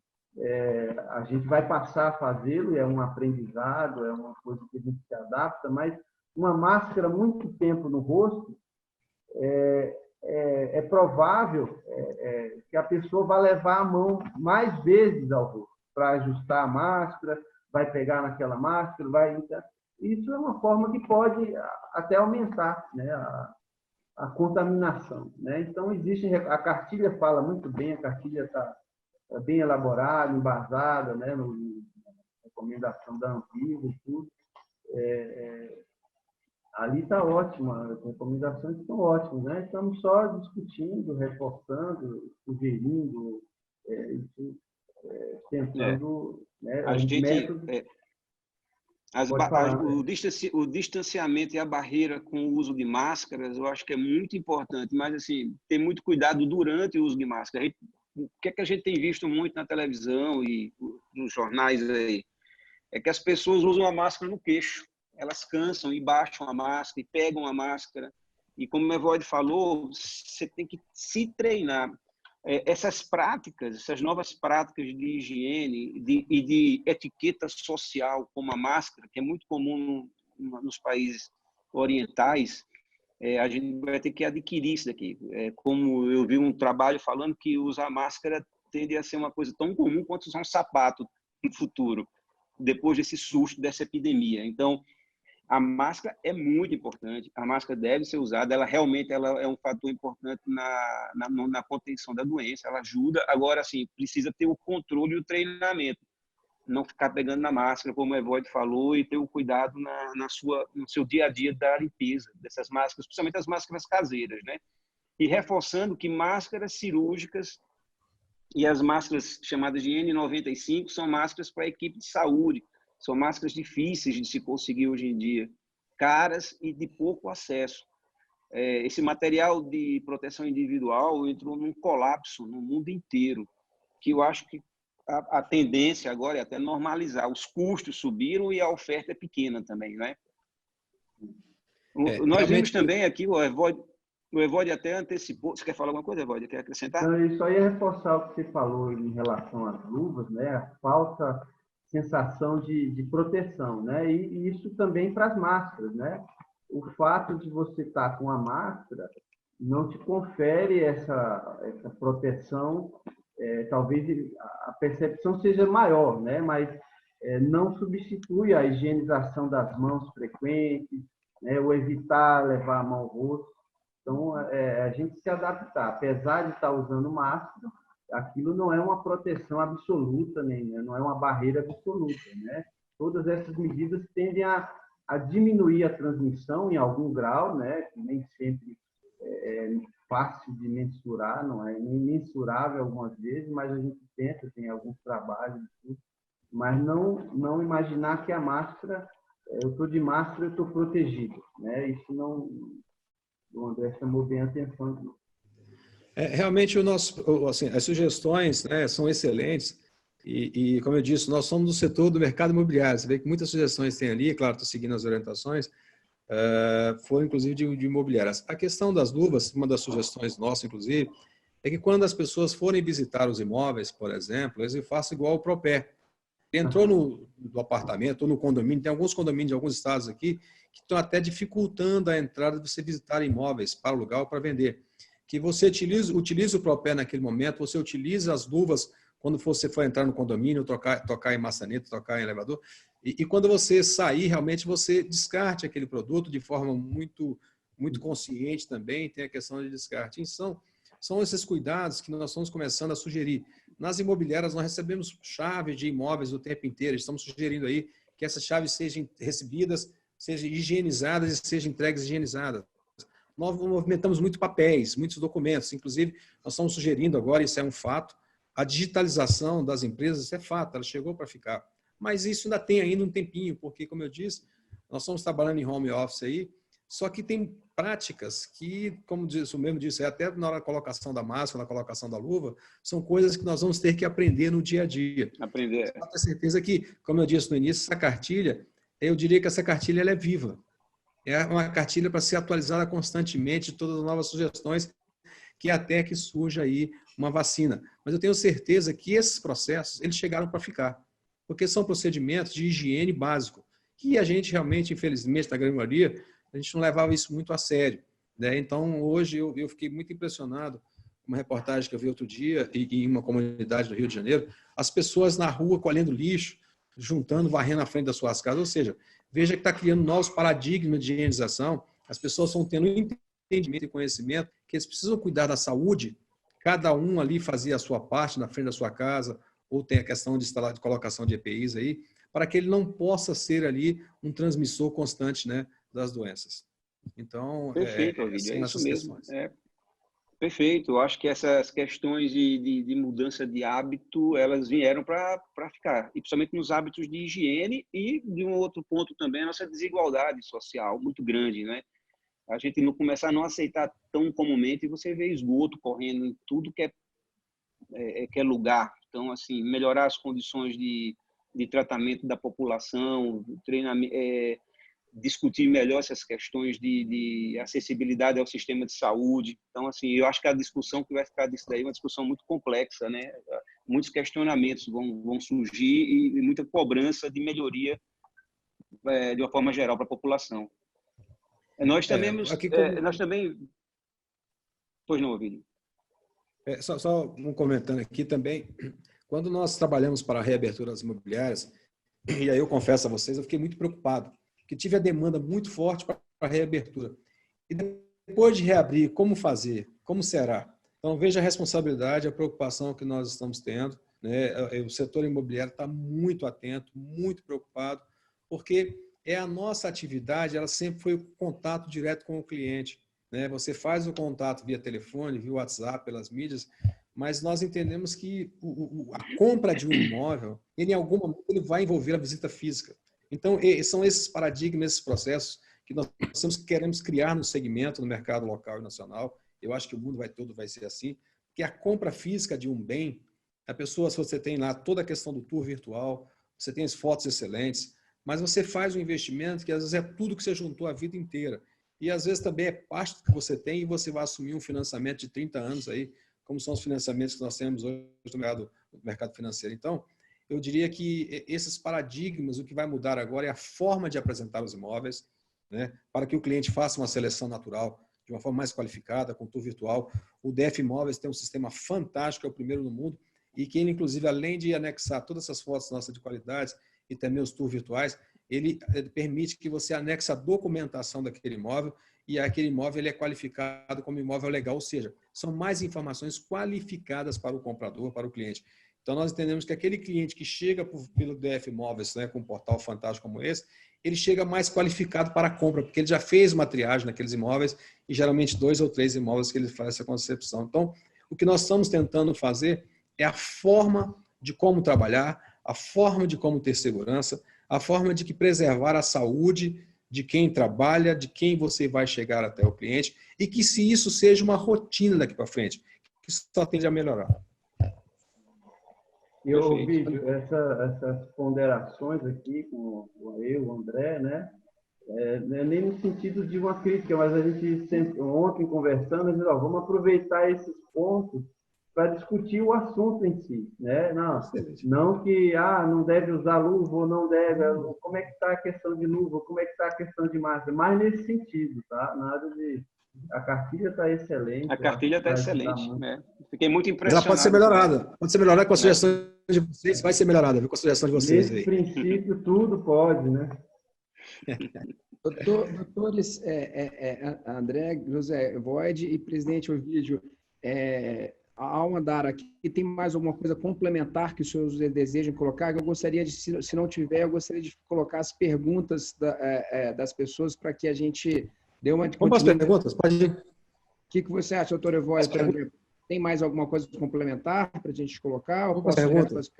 Speaker 4: a gente vai passar a fazê-lo, é um aprendizado, é uma coisa que a gente se adapta, mas uma máscara muito tempo no rosto, é provável que a pessoa vá levar a mão mais vezes ao rosto para ajustar a máscara, vai pegar naquela máscara, isso é uma forma que pode até aumentar, né, a contaminação, né? Então, a cartilha fala muito bem, a cartilha está bem elaborada, embasada, né, na recomendação da Anvisa e tudo. Ali está ótima, as recomendações estão ótimas, né? Estamos só discutindo, reforçando, sugerindo, tentando, né,
Speaker 3: a gente
Speaker 4: métodos.
Speaker 3: O distanciamento e a barreira com o uso de máscaras, eu acho que é muito importante, mas assim, ter muito cuidado durante o uso de máscara. O que é que a gente tem visto muito na televisão e nos jornais aí? É que as pessoas usam a máscara no queixo. Elas cansam e baixam a máscara e pegam a máscara. E como o Evódio falou, você tem que se treinar. Essas práticas, essas novas práticas de higiene e de etiqueta social, como a máscara, que é muito comum nos países orientais, a gente vai ter que adquirir isso daqui. Como eu vi um trabalho falando que usar máscara tende a ser uma coisa tão comum quanto usar um sapato no futuro, depois desse susto, dessa epidemia. Então, a máscara é muito importante, a máscara deve ser usada, ela realmente é um fator importante na contenção da doença, ela ajuda. Agora, assim, precisa ter o controle e o treinamento, não ficar pegando na máscara, como o Evódio falou, e ter o cuidado no seu dia a dia da limpeza dessas máscaras, especialmente as máscaras caseiras, né? E reforçando que máscaras cirúrgicas e as máscaras chamadas de N95 são máscaras para a equipe de saúde, são máscaras difíceis de se conseguir hoje em dia, caras e de pouco acesso. Esse material de proteção individual entrou num colapso no mundo inteiro, que eu acho que a tendência agora é até normalizar. Os custos subiram e a oferta é pequena também, né? Nós vimos também aqui, o Evódio até antecipou. Você quer falar alguma coisa, Evódio? Quer acrescentar?
Speaker 4: Então, eu só ia reforçar o que você falou em relação às luvas, né? A falta sensação de proteção, né? E isso também para as máscaras, né? O fato de você estar com a máscara não te confere essa proteção. Talvez a percepção seja maior, né? Mas não substitui a higienização das mãos frequentes, né? Ou evitar levar a mão ao rosto. Então, a gente se adaptar, apesar de estar usando máscara, aquilo não é uma proteção absoluta, não é uma barreira absoluta, né? Todas essas medidas tendem a diminuir a transmissão em algum grau, né? Que nem sempre é fácil de mensurar, não é nem mensurável algumas vezes, mas a gente tenta, tem alguns trabalhos, mas não imaginar que a máscara, eu estou de máscara, eu estou protegido, né? Isso não, o André chamou bem a atenção.
Speaker 2: Realmente assim, as sugestões, né, são excelentes e, como eu disse, nós somos do setor do mercado imobiliário. Você vê que muitas sugestões tem ali, claro, estou seguindo as orientações, foram inclusive de imobiliárias. A questão das luvas, uma das sugestões nossas, inclusive, é que quando as pessoas forem visitar os imóveis, por exemplo, eles façam igual o Propé. Entrou no apartamento ou no condomínio, tem alguns condomínios de alguns estados aqui que estão até dificultando a entrada de você visitar imóveis para alugar ou para vender. Que você utiliza o Propé naquele momento, você utiliza as luvas quando você for entrar no condomínio, tocar em maçaneta, tocar em elevador, e quando você sair, realmente você descarte aquele produto de forma muito, muito consciente também, tem a questão de descarte. Então, são esses cuidados que nós estamos começando a sugerir. Nas imobiliárias, nós recebemos chaves de imóveis o tempo inteiro, estamos sugerindo aí que essas chaves sejam recebidas, sejam higienizadas e sejam entregues higienizadas. Nós movimentamos muito papéis, muitos documentos, inclusive nós estamos sugerindo agora, isso é um fato, a digitalização das empresas, isso é fato, ela chegou para ficar. Mas isso ainda tem ainda um tempinho, porque, como eu disse, nós estamos trabalhando em home office aí, Só que tem práticas que, como o mesmo disse, até na hora da colocação da máscara, na colocação da luva, são coisas que nós vamos ter que aprender no dia a dia.
Speaker 3: Aprender.
Speaker 2: Eu tenho certeza que, como eu disse no início, essa cartilha, eu diria que essa cartilha ela é viva. É uma cartilha para ser atualizada constantemente, todas as novas sugestões, que até que surja aí uma vacina. Mas eu tenho certeza que esses processos, eles chegaram para ficar, porque são procedimentos de higiene básico, que a gente realmente, infelizmente, na grande maioria, a gente não levava isso muito a sério, né? Então, hoje, eu fiquei muito impressionado com uma reportagem que eu vi outro dia, em uma comunidade do Rio de Janeiro, as pessoas na rua colhendo lixo, juntando, varrendo na frente das suas casas. Ou seja, veja que está criando novos paradigmas de higienização, as pessoas estão tendo entendimento e conhecimento que eles precisam cuidar da saúde, cada um ali fazia a sua parte na frente da sua casa, ou tem a questão de colocação de EPIs aí, para que ele não possa ser ali um transmissor constante, né, das doenças. Então,
Speaker 3: perfeito, Ovidio, é isso mesmo. Perfeito. Eu acho que essas questões de mudança de hábito, elas vieram para ficar, e principalmente nos hábitos de higiene e, de um outro ponto também, a nossa desigualdade social muito grande, né? A gente não começar a não aceitar tão comumente, e você vê esgoto correndo em tudo que é lugar. Então, assim, melhorar as condições de tratamento da população, treinamento, discutir melhor essas questões de acessibilidade ao sistema de saúde. Então, assim, eu acho que a discussão que vai ficar disso daí é uma discussão muito complexa, né? Muitos questionamentos vão surgir e muita cobrança de melhoria de uma forma geral para a população. Nós também... nós também... Pois não, Ovidio.
Speaker 2: Só um comentando aqui também, quando nós trabalhamos para a reabertura das imobiliárias, e aí eu confesso a vocês, eu fiquei muito preocupado, porque tive a demanda muito forte para a reabertura. E depois de reabrir, como fazer? Como será? Então, veja a responsabilidade, a preocupação que nós estamos tendo, né? O setor imobiliário está muito atento, muito preocupado, porque a nossa atividade, ela sempre foi o contato direto com o cliente, né? Você faz o contato via telefone, via WhatsApp, pelas mídias, mas nós entendemos que a compra de um imóvel, ele, em algum momento, ele vai envolver a visita física. Então, são esses paradigmas, esses processos que nós queremos criar no segmento, no mercado local e nacional. Eu acho que o mundo todo vai ser assim, que a compra física de um bem, a pessoa, se você tem lá toda a questão do tour virtual, você tem as fotos excelentes, mas você faz um investimento que às vezes é tudo que você juntou a vida inteira. E às vezes também é parte do que você tem e você vai assumir um financiamento de 30 anos aí, como são os financiamentos que nós temos hoje no mercado financeiro. Então, eu diria que esses paradigmas, o que vai mudar agora é a forma de apresentar os imóveis, né, para que o cliente faça uma seleção natural, de uma forma mais qualificada, com tour virtual. O DF Imóveis tem um sistema fantástico, é o primeiro no mundo, e que ele, inclusive, além de anexar todas essas fotos nossas de qualidade e também os tours virtuais, ele permite que você anexe a documentação daquele imóvel e aquele imóvel ele é qualificado como imóvel legal, ou seja, são mais informações qualificadas para o comprador, para o cliente. Então, nós entendemos que aquele cliente que chega pelo DF Imóveis, né, com um portal fantástico como esse, ele chega mais qualificado para a compra, porque ele já fez uma triagem naqueles imóveis e geralmente 2 ou 3 imóveis que ele faz essa concepção. Então, o que nós estamos tentando fazer é a forma de como trabalhar, a forma de como ter segurança, a forma de que preservar a saúde de quem trabalha, de quem você vai chegar até o cliente, e que se isso seja uma rotina daqui para frente, que só tende a melhorar.
Speaker 4: E eu ouvi essas ponderações aqui com o André, né? Nem no sentido de uma crítica, mas a gente sempre, ontem conversando, a gente disse, vamos aproveitar esses pontos para discutir o assunto em si, né? Não que não deve usar luva ou não deve, como é que está a questão de luva, como é que está a questão de máscara, mas nesse sentido, tá? Nada de... A cartilha está excelente.
Speaker 3: A cartilha está excelente, né? Fiquei muito impressionado.
Speaker 2: Ela pode ser melhorada. Pode ser melhorada com a sugestão de vocês. Vai ser melhorada, viu? Com a sugestão de vocês.
Speaker 4: Nesse princípio, tudo pode, né?
Speaker 1: Doutores André, José Void e presidente Ovidio, ao andar aqui, tem mais alguma coisa complementar que os senhores desejam colocar? Eu gostaria de, se não tiver, eu gostaria de colocar as perguntas das pessoas para que a gente dê uma...
Speaker 2: Vamos para as perguntas? Pode ir.
Speaker 1: O que você acha, doutor Evoy? Tem mais alguma coisa complementar para a gente colocar?
Speaker 2: Vamos para as perguntas.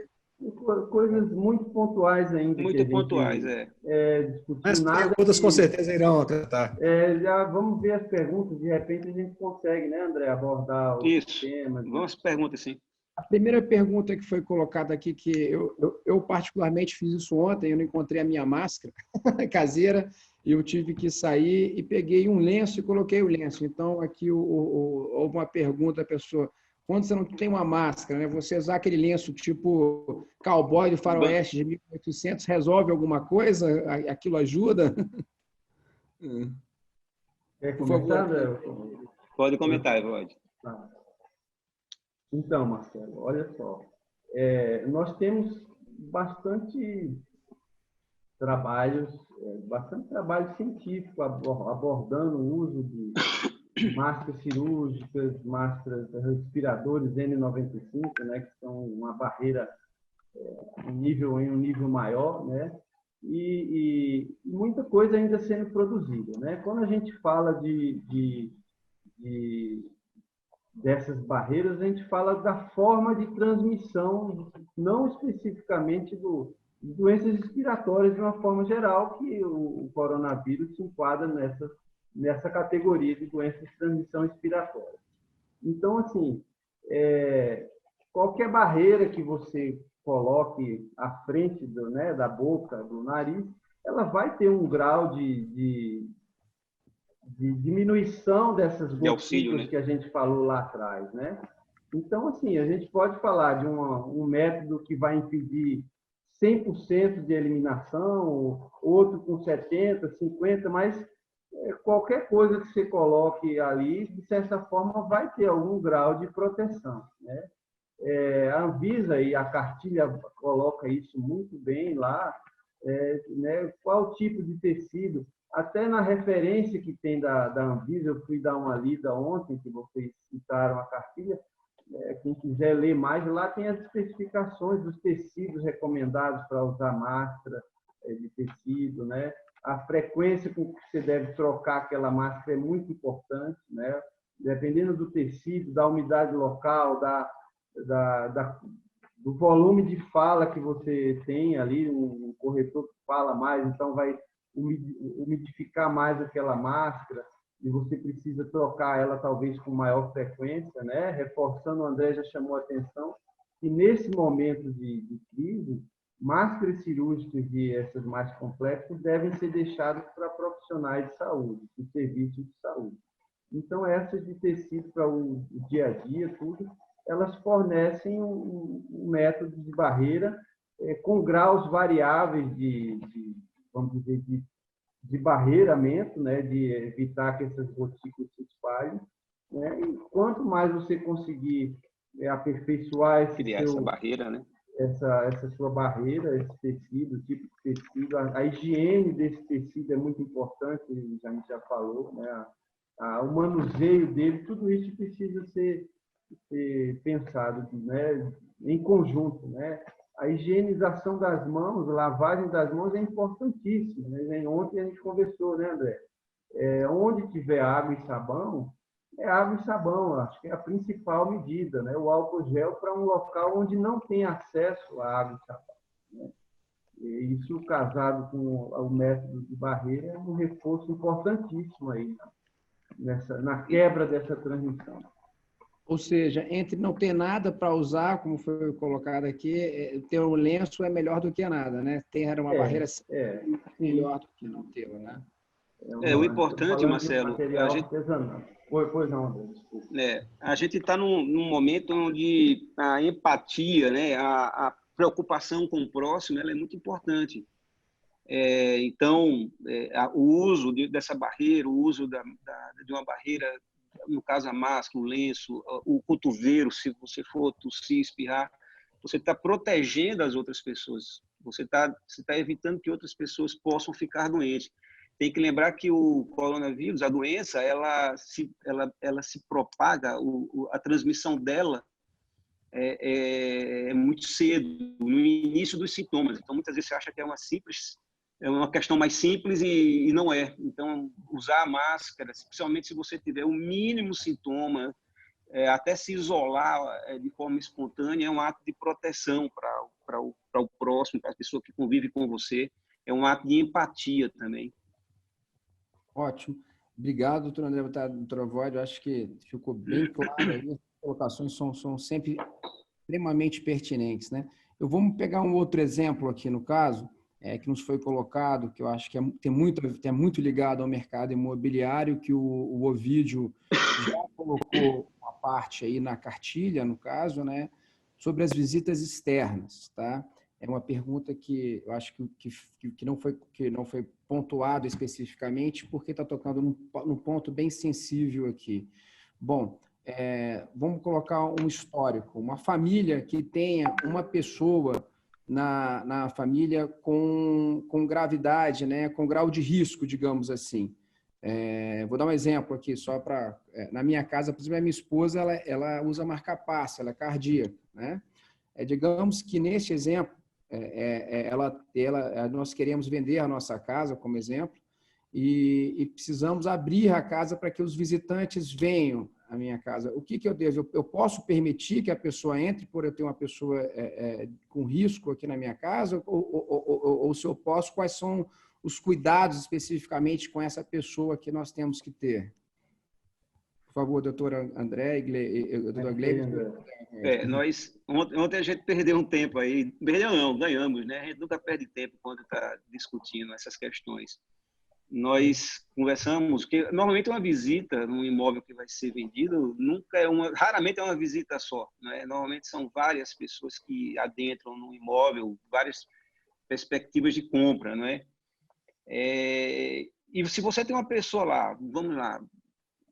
Speaker 4: Coisas muito pontuais ainda.
Speaker 3: Muito pontuais,
Speaker 4: discutiu.
Speaker 2: Mas
Speaker 4: Nada
Speaker 2: perguntas com certeza irão tratar.
Speaker 4: Já vamos ver as perguntas, de repente a gente consegue, né, André, abordar os temas.
Speaker 3: Vamos às perguntas, sim.
Speaker 1: A primeira pergunta que foi colocada aqui, que eu particularmente fiz isso ontem, eu não encontrei a minha máscara caseira, e eu tive que sair e peguei um lenço e coloquei o lenço. Então, aqui houve uma pergunta da pessoa, quando você não tem uma máscara, né, você usar aquele lenço tipo cowboy do faroeste de 1800, resolve alguma coisa? Aquilo ajuda?
Speaker 4: Quer começar, André?
Speaker 3: Pode comentar, pode.
Speaker 4: Então, Marcelo, olha só, nós temos bastante trabalho científico abordando o uso de máscaras cirúrgicas, máscaras respiradores N95, né, que são uma barreira em um nível maior, né, e muita coisa ainda sendo produzida, né? Quando a gente fala dessas barreiras, a gente fala da forma de transmissão, não especificamente de doenças respiratórias de uma forma geral, que o coronavírus se enquadra nessa categoria de doenças de transmissão respiratória. Então, assim, qualquer barreira que você coloque à frente da boca, do nariz, ela vai ter um grau de diminuição dessas gotículas, né, que a gente falou lá atrás, né? Então, assim, a gente pode falar de um método que vai impedir 100% de eliminação, outro com 70%, 50%, mas qualquer coisa que você coloque ali, de certa forma, vai ter algum grau de proteção, né? A Anvisa e a cartilha coloca isso muito bem lá, né? Qual tipo de tecido. Até na referência que tem da Anvisa, eu fui dar uma lida ontem, que vocês citaram a cartilha, quem quiser ler mais, lá tem as especificações dos tecidos recomendados para usar máscara de tecido, né? A frequência com que você deve trocar aquela máscara é muito importante, né? Dependendo do tecido, da umidade local, do volume de fala que você tem ali, um corretor que fala mais, então vai umidificar mais aquela máscara e você precisa trocar ela talvez com maior frequência, né? Reforçando, o André já chamou a atenção que nesse momento de crise, máscaras cirúrgicas e essas mais complexas devem ser deixadas para profissionais de saúde, de serviços de saúde. Então, essas de tecido para o dia a dia, tudo, elas fornecem um método de barreira com graus variáveis vamos dizer, de barreiramento, né, de evitar que essas gotículas se espalhem, né? E quanto mais você conseguir aperfeiçoar
Speaker 3: essa barreira, né?
Speaker 4: Essa sua barreira, esse tecido, tipo de tecido, a higiene desse tecido é muito importante, a gente já falou, né? O manuseio dele, tudo isso precisa ser pensado, né, em conjunto, né? A higienização das mãos, lavagem das mãos é importantíssima, né? Ontem a gente conversou, né, André? Onde tiver água e sabão, é água e sabão, acho que é a principal medida, né? O álcool gel para um local onde não tem acesso à água e sabão, né? E isso, casado com o método de barreira, é um reforço importantíssimo aí na quebra dessa transmissão.
Speaker 1: Ou seja, entre não ter nada para usar, como foi colocado aqui, ter um lenço é melhor do que nada, né? Ter uma barreira melhor do que não tê-la, né?
Speaker 3: O importante, Marcelo,
Speaker 4: a gente... Pois não, André, desculpa.
Speaker 3: A gente está num momento onde a empatia, né, a preocupação com o próximo, ela é muito importante. Então, o uso dessa barreira, o uso de uma barreira, no caso a máscara, o lenço, o cotovelo, se você for tossir, espirrar, você está protegendo as outras pessoas. Você está evitando que outras pessoas possam ficar doentes. Tem que lembrar que o coronavírus, a doença, ela se propaga, a transmissão dela é muito cedo, no início dos sintomas. Então, muitas vezes você acha que é uma questão mais simples e não é. Então, usar a máscara, especialmente se você tiver o mínimo sintoma, até se isolar de forma espontânea, é um ato de proteção para o próximo, para a pessoa que convive com você. É um ato de empatia também.
Speaker 1: Ótimo. Obrigado, doutor André, doutora Void. Eu acho que ficou bem claro aí. As colocações são sempre extremamente pertinentes, né? Eu vou pegar um outro exemplo aqui no caso, que nos foi colocado, que eu acho que tem muito ligado ao mercado imobiliário, que o Ovídio já colocou uma parte aí na cartilha, no caso, né, sobre as visitas externas, tá? É uma pergunta que eu acho que não foi pontuado especificamente, porque está tocando num ponto bem sensível aqui. Bom, vamos colocar um histórico. Uma família que tenha uma pessoa na família com gravidade, né, com grau de risco, digamos assim. Vou dar um exemplo aqui, só para... na minha casa, por exemplo, a minha esposa ela usa marca-passo, ela é cardíaca, né? Digamos que, neste exemplo, nós queremos vender a nossa casa, como exemplo, e precisamos abrir a casa para que os visitantes venham à minha casa. O que eu devo? Eu posso permitir que a pessoa entre por eu ter uma pessoa com risco aqui na minha casa? Ou se eu posso, quais são os cuidados especificamente com essa pessoa que nós temos que ter? Por favor, doutora André, doutora Gleide.
Speaker 3: Ontem a gente perdeu um tempo aí. Perdeu não, ganhamos, né? A gente nunca perde tempo quando está discutindo essas questões. Nós conversamos que normalmente uma visita num imóvel que vai ser vendido raramente é uma visita só, né? Normalmente são várias pessoas que adentram no imóvel, várias perspectivas de compra, não é? E se você tem uma pessoa lá, vamos lá,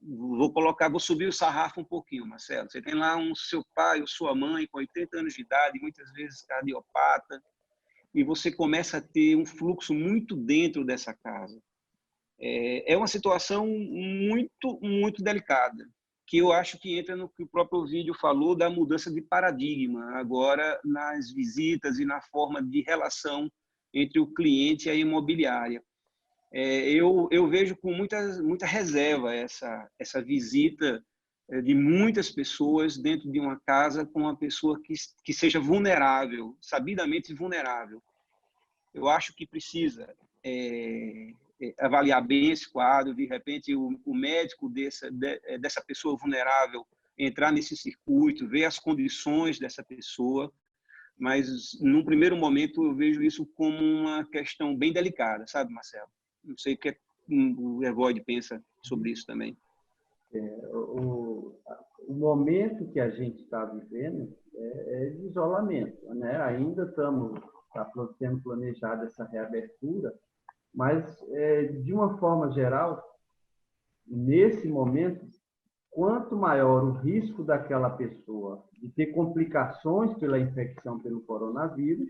Speaker 3: vou subir o sarrafo um pouquinho, Marcelo. Você tem lá seu pai ou sua mãe com 80 anos de idade, muitas vezes cardiopata, e você começa a ter um fluxo muito dentro dessa casa. É uma situação muito, muito delicada, que eu acho que entra no que o próprio vídeo falou da mudança de paradigma, agora nas visitas e na forma de relação entre o cliente e a imobiliária. Eu vejo com muita reserva essa visita de muitas pessoas dentro de uma casa com uma pessoa que seja vulnerável, sabidamente vulnerável. Eu acho que precisa avaliar bem esse quadro, de repente o médico dessa pessoa vulnerável entrar nesse circuito, ver as condições dessa pessoa, mas num primeiro momento eu vejo isso como uma questão bem delicada, sabe, Marcelo? Não sei o que o Ervoid pensa sobre isso também.
Speaker 4: O momento que a gente está vivendo é de isolamento, né? Ainda está sendo planejada essa reabertura, mas, de uma forma geral, nesse momento, quanto maior o risco daquela pessoa de ter complicações pela infecção pelo coronavírus,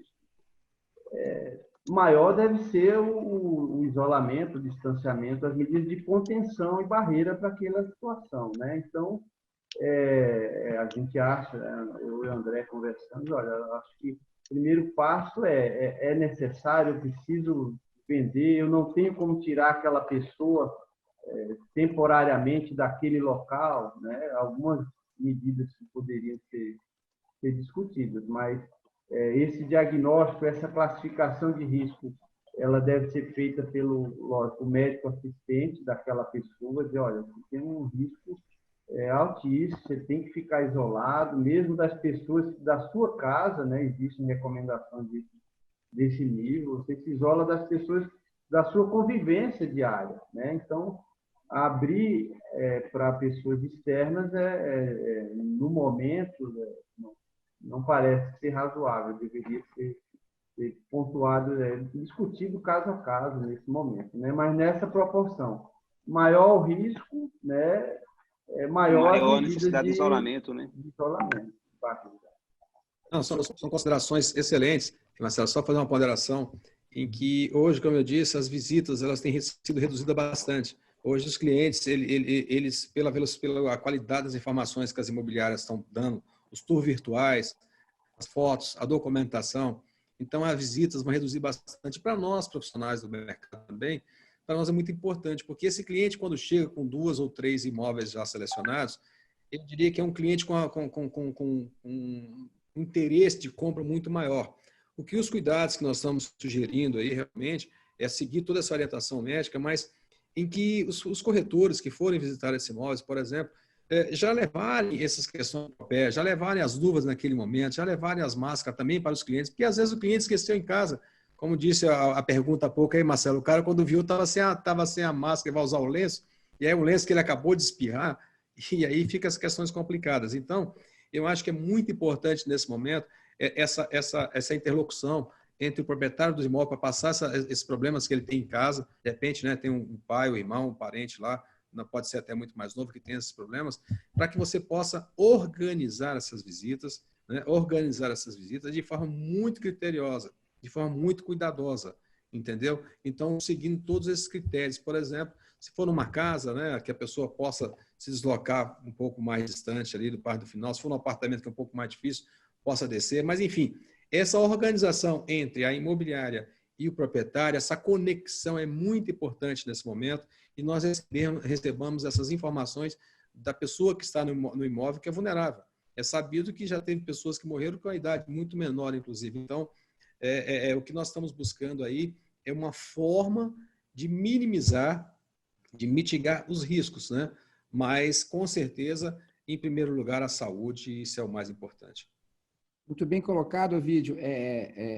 Speaker 4: maior deve ser o isolamento, o distanciamento, as medidas de contenção e barreira para aquela situação, né? Então, a gente acha, eu e o André conversando, olha, eu acho que o primeiro passo é necessário, eu preciso vender, eu não tenho como tirar aquela pessoa temporariamente daquele local, né? Algumas medidas que poderiam ser discutidas, mas esse diagnóstico, essa classificação de risco, ela deve ser feita pelo médico assistente daquela pessoa, dizer, olha, você tem um risco altíssimo, você tem que ficar isolado, mesmo das pessoas da sua casa, né? Existem recomendações desse nível, você se isola das pessoas da sua convivência diária, né? Então, abrir para pessoas externas no momento não parece ser razoável, deveria ser pontuado, discutido caso a caso nesse momento, né? Mas nessa proporção, maior o risco, né? Maior
Speaker 3: a necessidade de isolamento, né?
Speaker 4: De isolamento.
Speaker 2: Não, são considerações excelentes, Marcelo. Só fazer uma ponderação em que hoje, como eu disse, as visitas elas têm sido reduzidas bastante. Hoje os clientes, eles pela qualidade das informações que as imobiliárias estão dando, os tours virtuais, as fotos, a documentação, então as visitas vão reduzir bastante. Para nós, profissionais do mercado também, para nós é muito importante, porque esse cliente, quando chega com 2 ou 3 imóveis já selecionados, eu diria que é um cliente com um interesse de compra muito maior. O que os cuidados que nós estamos sugerindo aí realmente é seguir toda essa orientação médica, mas em que os corretores que forem visitar esses imóveis, por exemplo, já levarem essas questões para o pé, já levarem as luvas naquele momento, já levarem as máscaras também para os clientes, porque às vezes o cliente esqueceu em casa. Como disse a pergunta há pouco aí, Marcelo, o cara quando viu estava sem a máscara e vai usar o lenço, e aí o lenço que ele acabou de espirrar, e aí fica as questões complicadas. Então, eu acho que é muito importante nesse momento essa interlocução entre o proprietário do imóvel para passar esses problemas que ele tem em casa. De repente, né, tem um pai, um irmão, um parente lá, não pode ser até muito mais novo que tem esses problemas, para que você possa organizar essas visitas, né, de forma muito criteriosa, de forma muito cuidadosa, entendeu? Então, seguindo todos esses critérios. Por exemplo, se for numa casa, né, que a pessoa possa se deslocar um pouco mais distante ali do Parque do Final, se for num apartamento que é um pouco mais difícil, possa descer, mas enfim, essa organização entre a imobiliária e o proprietário, essa conexão é muito importante nesse momento e nós recebamos essas informações da pessoa que está no imóvel que é vulnerável. É sabido que já teve pessoas que morreram com a idade muito menor, inclusive. Então, o que nós estamos buscando aí é uma forma de minimizar, de mitigar os riscos, né? Mas, com certeza, em primeiro lugar, a saúde, isso é o mais importante.
Speaker 1: Muito bem colocado, Ovídio.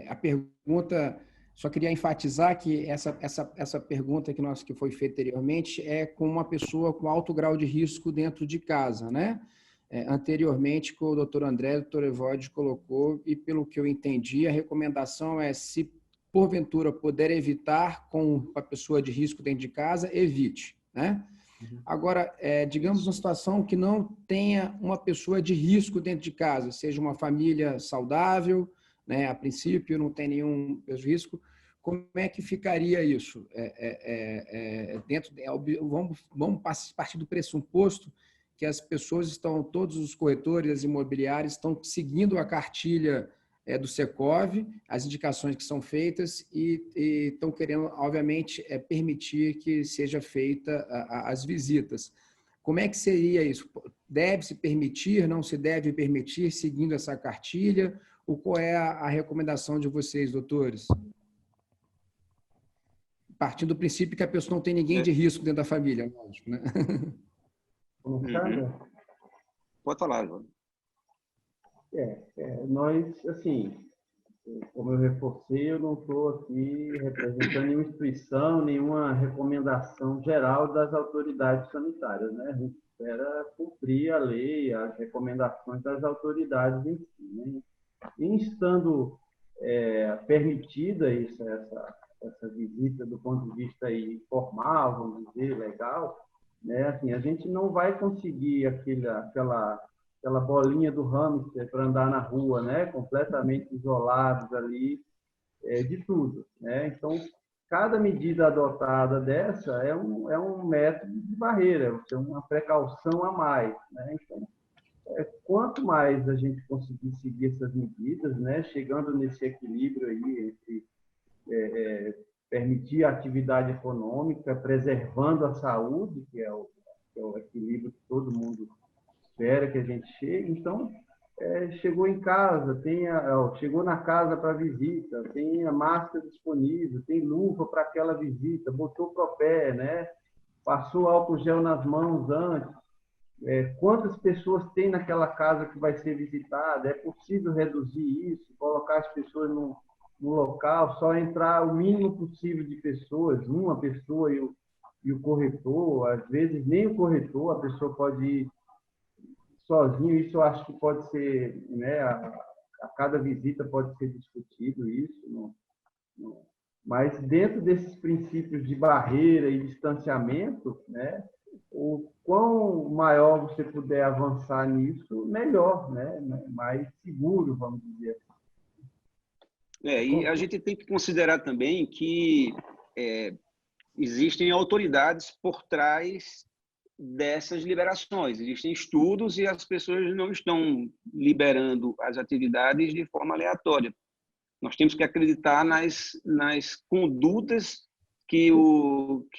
Speaker 1: A pergunta, só queria enfatizar que essa pergunta que foi feita anteriormente é com uma pessoa com alto grau de risco dentro de casa, né? Anteriormente, que o doutor André, o doutor Evódio colocou, e pelo que eu entendi, a recomendação é, se porventura puder evitar com a pessoa de risco dentro de casa, evite, né? Agora, digamos uma situação que não tenha uma pessoa de risco dentro de casa, seja uma família saudável, né, a princípio não tem nenhum risco, como é que ficaria isso? Vamos partir do pressuposto que as pessoas estão, todos os corretores, as imobiliárias estão seguindo a cartilha do Secov, as indicações que são feitas e estão querendo, obviamente, permitir que seja feita as visitas. Como é que seria isso? Deve-se permitir, não se deve permitir, seguindo essa cartilha? Ou qual é a recomendação de vocês, doutores? Partindo do princípio que a pessoa não tem ninguém de risco dentro da família, lógico, né?
Speaker 3: Pode falar, João.
Speaker 4: Nós, assim, como eu reforcei, eu não estou aqui representando nenhuma instituição, nenhuma recomendação geral das autoridades sanitárias, né? A gente espera cumprir a lei, as recomendações das autoridades em si, né? E estando permitida essa visita do ponto de vista aí formal, vamos dizer, legal, né? Assim, a gente não vai conseguir aquela bolinha do hamster para andar na rua, né? Completamente isolados ali de tudo, né? Então, cada medida adotada dessa é um método de barreira, é uma precaução a mais, né? Então, quanto mais a gente conseguir seguir essas medidas, né? Chegando nesse equilíbrio aí entre permitir a atividade econômica, preservando a saúde, que é o equilíbrio que todo mundo espera que a gente chegue. Então, chegou em casa, chegou na casa para visita, tem a máscara disponível, tem luva para aquela visita, botou para o pé, né? Passou álcool gel nas mãos antes. Quantas pessoas tem naquela casa que vai ser visitada? É possível reduzir isso, colocar as pessoas no local, só entrar o mínimo possível de pessoas, uma pessoa e o corretor, às vezes nem o corretor, a pessoa pode ir sozinho. Isso eu acho que pode ser, né, a cada visita pode ser discutido isso, mas dentro desses princípios de barreira e distanciamento, né, o quão maior você puder avançar nisso, melhor, né, mais seguro, vamos dizer assim.
Speaker 3: E a gente tem que considerar também que existem autoridades por trás dessas liberações. Existem estudos e as pessoas não estão liberando as atividades de forma aleatória. Nós temos que acreditar nas condutas que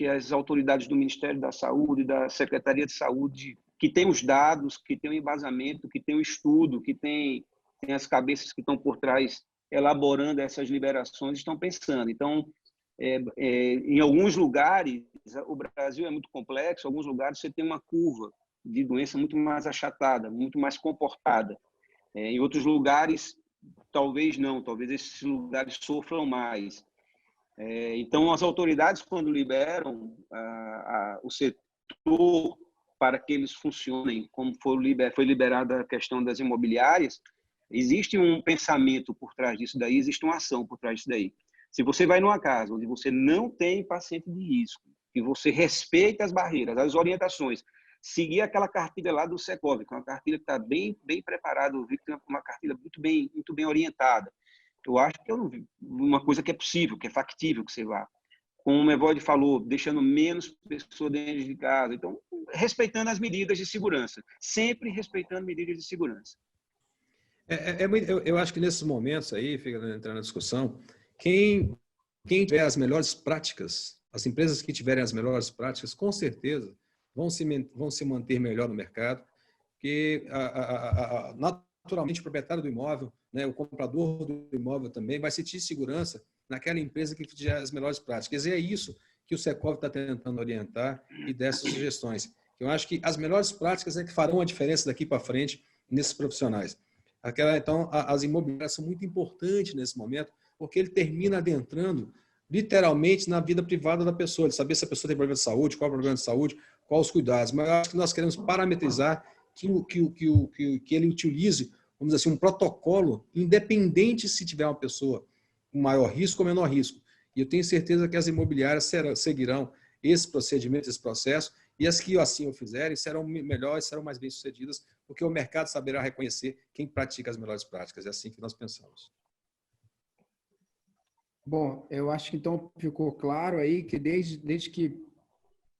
Speaker 3: as autoridades do Ministério da Saúde, da Secretaria de Saúde, que tem os dados, que tem o embasamento, que tem o estudo, que tem as cabeças que estão por trás elaborando essas liberações, estão pensando. Então, em alguns lugares, o Brasil é muito complexo, em alguns lugares você tem uma curva de doença muito mais achatada, muito mais comportada. Em outros lugares, talvez não, talvez esses lugares sofram mais. Então, as autoridades, quando liberam o setor para que eles funcionem, como foi liberada a questão das imobiliárias, existe um pensamento por trás disso daí, existe uma ação por trás disso daí. Se você vai numa casa onde você não tem paciente de risco, e você respeita as barreiras, as orientações, seguir aquela cartilha lá do Secov, que é uma cartilha que está bem preparada, eu vi que é uma cartilha muito bem orientada. Eu acho que é uma coisa que é possível, que é factível que você vá. Como o Evódio falou, deixando menos pessoas dentro de casa. Então, respeitando as medidas de segurança. Sempre respeitando medidas de segurança.
Speaker 2: Eu acho que nesses momentos aí, fica entrando na discussão, quem tiver as melhores práticas, as empresas que tiverem as melhores práticas, com certeza vão se manter melhor no mercado, porque naturalmente o proprietário do imóvel, né, o comprador do imóvel também vai sentir segurança naquela empresa que tiver as melhores práticas. E é isso que o Secov está tentando orientar e dessas sugestões. Eu acho que as melhores práticas é que farão a diferença daqui para frente nesses profissionais. Então, as imobiliárias são muito importantes nesse momento, porque ele termina adentrando literalmente na vida privada da pessoa, de saber se a pessoa tem problema de saúde, qual é o problema de saúde, quais os cuidados. Mas eu acho que nós queremos parametrizar que ele utilize, vamos dizer assim, um protocolo independente se tiver uma pessoa com maior risco ou menor risco. E eu tenho certeza que as imobiliárias seguirão esse procedimento, esse processo, e as que assim o fizerem serão melhores, serão mais bem-sucedidas, porque o mercado saberá reconhecer quem pratica as melhores práticas. É assim que nós pensamos.
Speaker 1: Bom, eu acho que então ficou claro aí que desde que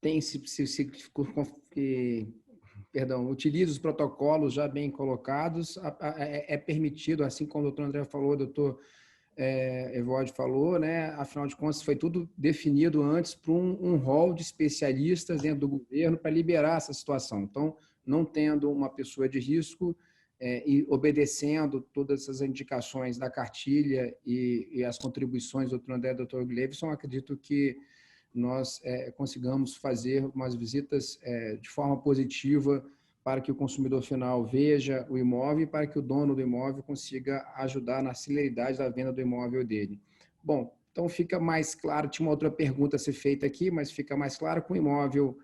Speaker 1: tem utiliza os protocolos já bem colocados, é permitido, assim como o doutor André falou, o doutor Evódio falou, né? Afinal de contas, foi tudo definido antes por um rol de especialistas dentro do governo para liberar essa situação. Então, não tendo uma pessoa de risco e obedecendo todas essas indicações da cartilha e as contribuições do doutor André e do doutor Gleivson, acredito que nós consigamos fazer umas visitas de forma positiva para que o consumidor final veja o imóvel e para que o dono do imóvel consiga ajudar na celeridade da venda do imóvel dele. Bom, então fica mais claro, tinha uma outra pergunta a ser feita aqui, mas fica mais claro com o imóvel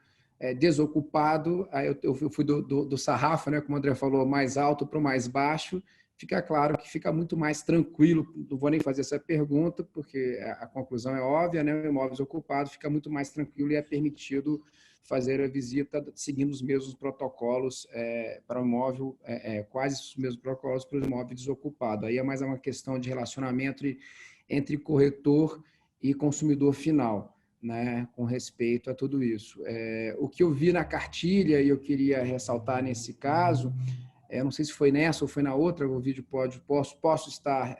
Speaker 1: desocupado, aí eu fui do sarrafo, né, como o André falou, mais alto para o mais baixo, fica claro que fica muito mais tranquilo, não vou nem fazer essa pergunta, porque a conclusão é óbvia, né, o imóvel desocupado fica muito mais tranquilo e é permitido fazer a visita seguindo os mesmos protocolos para o imóvel, quase os mesmos protocolos para o imóvel desocupado. Aí é mais uma questão de relacionamento entre corretor e consumidor final, né, com respeito a tudo isso. O que eu vi na cartilha, e eu queria ressaltar nesse caso, não sei se foi nessa ou foi na outra, o vídeo posso estar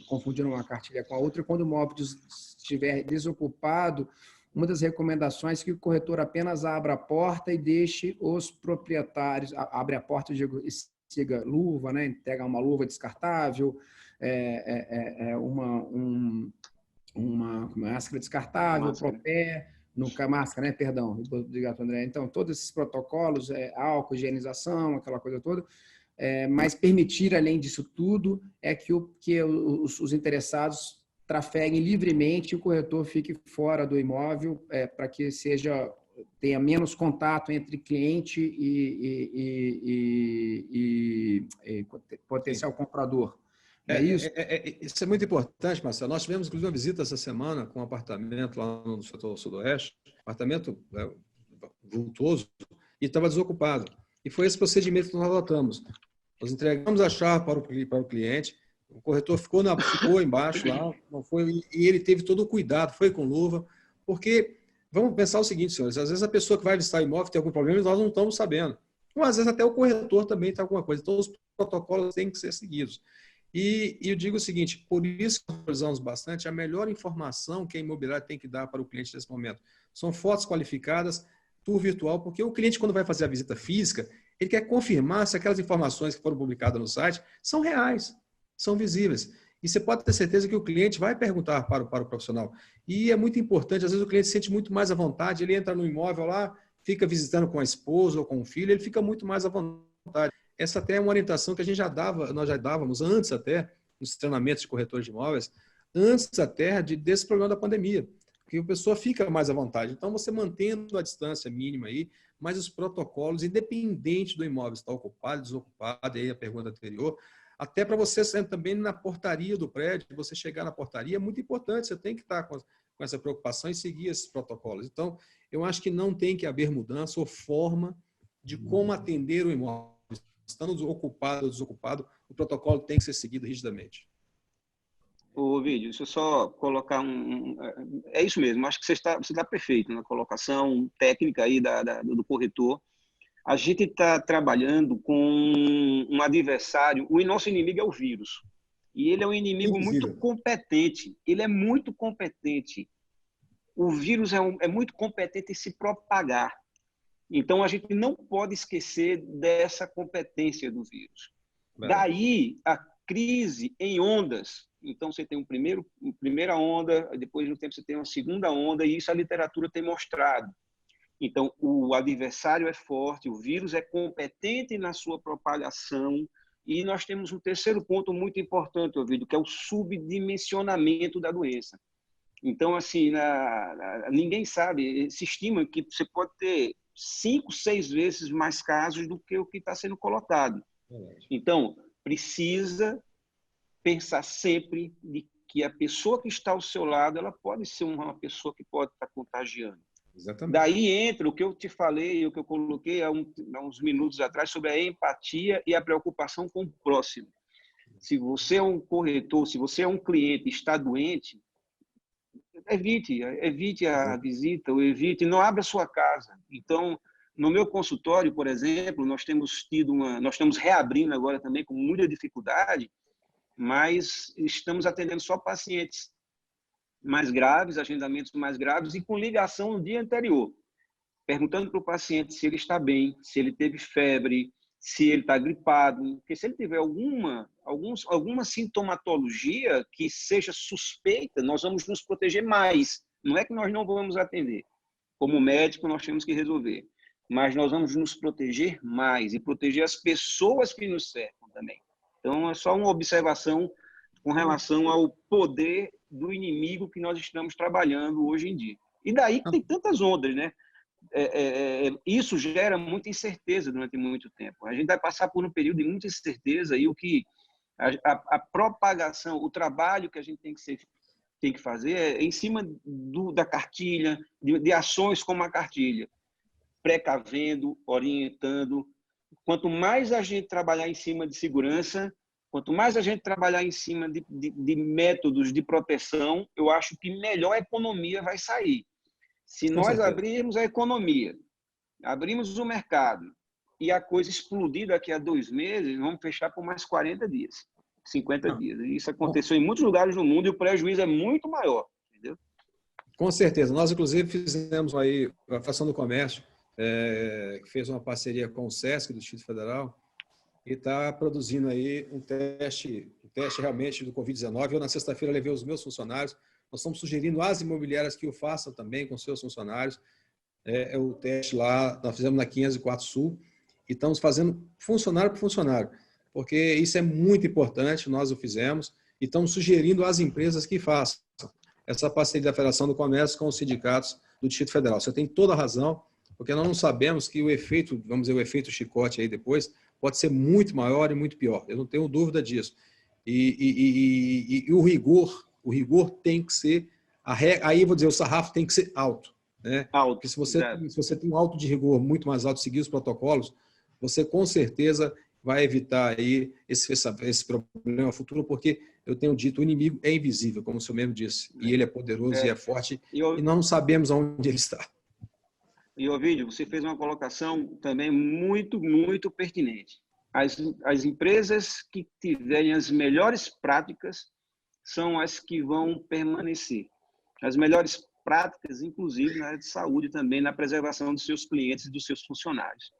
Speaker 1: confundindo uma cartilha com a outra, quando o imóvel estiver desocupado, uma das recomendações é que o corretor apenas abra a porta e deixe os proprietários, abre a porta, eu digo, siga luva, né, entrega uma luva descartável, uma máscara descartável, propé, máscara, né, perdão, obrigado, André. Então, todos esses protocolos, álcool, higienização, aquela coisa toda, mas permitir, além disso tudo, que os interessados trafeguem livremente e o corretor fique fora do imóvel para que tenha menos contato entre cliente e potencial comprador. Isso?
Speaker 2: Isso é muito importante, Marcelo. Nós tivemos, inclusive, uma visita essa semana com um apartamento lá no setor sudoeste, apartamento vultoso, e estava desocupado. E foi esse procedimento que nós adotamos. Nós entregamos a chave para o cliente, o corretor ficou embaixo lá, não foi, e ele teve todo o cuidado, foi com luva, porque vamos pensar o seguinte, senhores, às vezes a pessoa que vai visitar o imóvel tem algum problema e nós não estamos sabendo. Ou às vezes até o corretor também tem alguma coisa. Então, os protocolos têm que ser seguidos. E eu digo o seguinte, por isso que nós usamos bastante, a melhor informação que a imobiliária tem que dar para o cliente nesse momento. São fotos qualificadas, tour virtual, porque o cliente, quando vai fazer a visita física, ele quer confirmar se aquelas informações que foram publicadas no site são reais, são visíveis. E você pode ter certeza que o cliente vai perguntar para o profissional. E é muito importante, às vezes o cliente se sente muito mais à vontade, ele entra no imóvel lá, fica visitando com a esposa ou com o filho, ele fica muito mais à vontade. Essa até é uma orientação que nós já dávamos antes até, nos treinamentos de corretores de imóveis, antes até desse problema da pandemia, porque a pessoa fica mais à vontade. Então, você mantendo a distância mínima aí, mas os protocolos, independente do imóvel estar ocupado, desocupado, aí a pergunta anterior, até para você também na portaria do prédio, você chegar na portaria, é muito importante, você tem que estar com essa preocupação e seguir esses protocolos. Então, eu acho que não tem que haver mudança ou forma de como atender o imóvel. Estando ocupado ou desocupado, o protocolo tem que ser seguido rigidamente.
Speaker 3: Ô, Vídeo, deixa eu só colocar É isso mesmo, acho que você está perfeito na colocação técnica aí do corretor. A gente está trabalhando com um adversário, o nosso inimigo é o vírus. E ele é um inimigo muito competente. Ele é muito competente. O vírus é muito competente em se propagar. Então, a gente não pode esquecer dessa competência do vírus. Daí, a crise em ondas. Então, você tem uma primeira onda, depois de um tempo você tem uma segunda onda, e isso a literatura tem mostrado. Então, o adversário é forte, o vírus é competente na sua propagação, e nós temos um terceiro ponto muito importante, Ovidio, que é o subdimensionamento da doença. Então, assim, ninguém sabe, se estima que você pode ter 5, 6 vezes mais casos do que o que está sendo colocado. Então, precisa pensar sempre de que a pessoa que está ao seu lado, ela pode ser uma pessoa que pode estar contagiando.
Speaker 2: Exatamente.
Speaker 3: Daí entra o que eu te falei, o que eu coloquei há uns minutos atrás sobre a empatia e a preocupação com o próximo. Se você é um corretor, se você é um cliente e está doente, evite a visita, ou evite, não abra a sua casa. Então, no meu consultório, por exemplo, nós estamos reabrindo agora também com muita dificuldade, mas estamos atendendo só pacientes mais graves, agendamentos mais graves e com ligação no dia anterior, perguntando para o paciente se ele está bem, se ele teve febre, se ele está gripado, porque se ele tiver alguma sintomatologia que seja suspeita, nós vamos nos proteger mais. Não é que nós não vamos atender. Como médico, nós temos que resolver. Mas nós vamos nos proteger mais e proteger as pessoas que nos cercam também. Então, é só uma observação com relação ao poder do inimigo que nós estamos trabalhando hoje em dia. E daí que tem tantas ondas, né? Isso gera muita incerteza durante muito tempo. A gente vai passar por um período de muita incerteza e a propagação, o trabalho que a gente tem que fazer é em cima da cartilha, de ações como a cartilha, precavendo, orientando. Quanto mais a gente trabalhar em cima de segurança, quanto mais a gente trabalhar em cima de métodos de proteção, eu acho que melhor a economia vai sair. Se nós abrirmos a economia, abrimos o mercado e a coisa explodir daqui a 2 meses, vamos fechar por mais 40 dias, 50 dias. Isso aconteceu em muitos lugares do mundo e o prejuízo é muito maior. Entendeu?
Speaker 2: Com certeza. Nós, inclusive, fizemos aí, a Fração do Comércio, que fez uma parceria com o SESC do Distrito Federal e está produzindo aí um teste realmente do Covid-19. Eu, na sexta-feira, levei os meus funcionários. Nós estamos sugerindo às imobiliárias que o façam também com seus funcionários. O teste lá, nós fizemos na 504 Sul e estamos fazendo funcionário por funcionário, porque isso é muito importante, nós o fizemos e estamos sugerindo às empresas que façam essa parceria da Federação do Comércio com os sindicatos do Distrito Federal. Você tem toda a razão, porque nós não sabemos que o efeito, vamos dizer, o efeito chicote aí depois, pode ser muito maior e muito pior. Eu não tenho dúvida disso. E o rigor tem que ser, aí eu vou dizer, o sarrafo tem que ser alto. Né?
Speaker 3: Alto.
Speaker 2: Porque se você tem um alto de rigor muito mais alto, seguir os protocolos, você com certeza vai evitar aí esse problema futuro, porque eu tenho dito, o inimigo é invisível, como o senhor mesmo disse, e ele é poderoso e é forte, e nós não sabemos aonde ele está.
Speaker 3: E, Ovidio, você fez uma colocação também muito, muito pertinente. As empresas que tiverem as melhores práticas são as que vão permanecer. As melhores práticas, inclusive na área de saúde também, na preservação dos seus clientes e dos seus funcionários.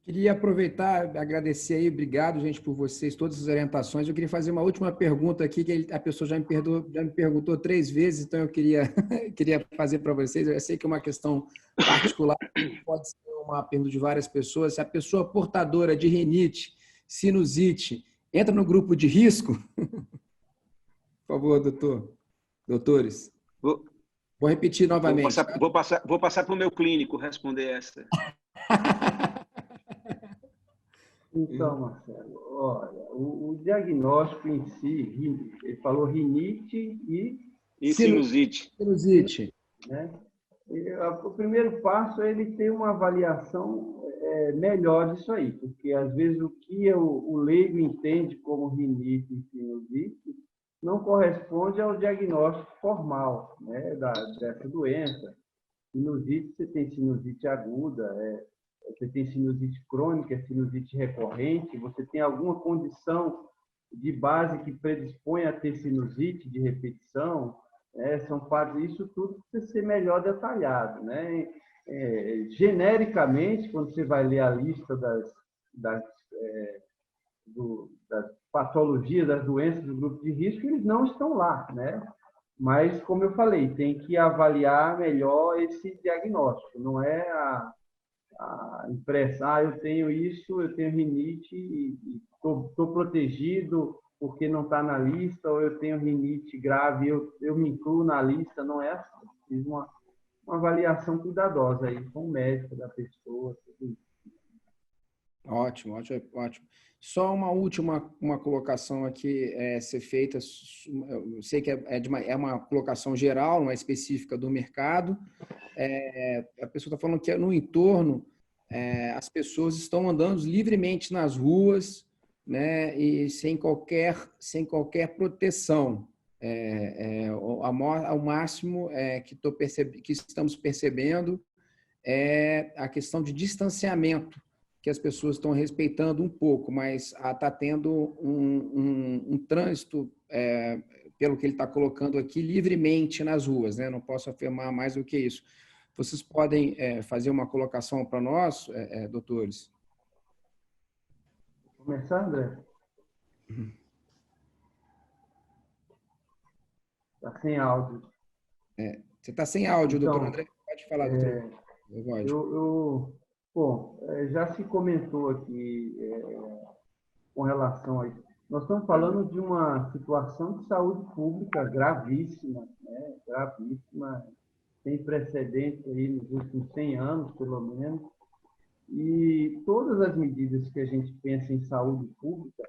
Speaker 1: Queria aproveitar, agradecer aí, obrigado, gente, por vocês, todas as orientações. Eu queria fazer uma última pergunta aqui, que a pessoa já me perguntou 3 vezes, então eu queria fazer para vocês. Eu sei que é uma questão particular, pode ser uma pergunta de várias pessoas. Se a pessoa portadora de rinite, sinusite, entra no grupo de risco? Por favor, doutores. Vou repetir novamente.
Speaker 3: Vou passar para o meu clínico responder essa.
Speaker 4: Então, Marcelo, olha, o diagnóstico em si, ele falou rinite
Speaker 3: e sinusite.
Speaker 1: Sinusite.
Speaker 4: Né? O primeiro passo é ele ter uma avaliação melhor disso aí, porque às vezes o que o leigo entende como rinite e sinusite não corresponde ao diagnóstico formal, né, dessa doença. Sinusite, você tem sinusite aguda, você tem sinusite crônica, sinusite recorrente, você tem alguma condição de base que predispõe a ter sinusite de repetição, são quadros, isso tudo precisa ser melhor detalhado, né? Genericamente, quando você vai ler a lista das patologias, das doenças do grupo de risco, eles não estão lá, né? Mas, como eu falei, tem que avaliar melhor esse diagnóstico, não é a impressa, eu tenho isso, eu tenho rinite e estou protegido porque não está na lista, ou eu tenho rinite grave, eu me incluo na lista, não é assim. Fiz uma avaliação cuidadosa aí com o médico da pessoa. Tudo isso.
Speaker 1: Ótimo. Só uma última colocação aqui ser feita. Eu sei que é uma colocação geral, não é específica do mercado. A pessoa está falando que no entorno as pessoas estão andando livremente nas ruas, né, e sem qualquer proteção. Ao máximo que estamos percebendo é a questão de distanciamento, que as pessoas estão respeitando um pouco, mas está tendo um trânsito, pelo que ele está colocando aqui, livremente nas ruas, né? Não posso afirmar mais do que isso. Vocês podem fazer uma colocação para nós, doutores?
Speaker 4: Começar, André? Está sem áudio.
Speaker 1: Você está sem áudio,
Speaker 4: então,
Speaker 1: doutor André? Pode falar, doutor.
Speaker 4: Bom, já se comentou aqui com relação a isso. Nós estamos falando de uma situação de saúde pública gravíssima, né? Gravíssima, sem precedentes aí nos últimos 100 anos, pelo menos. E todas as medidas que a gente pensa em saúde pública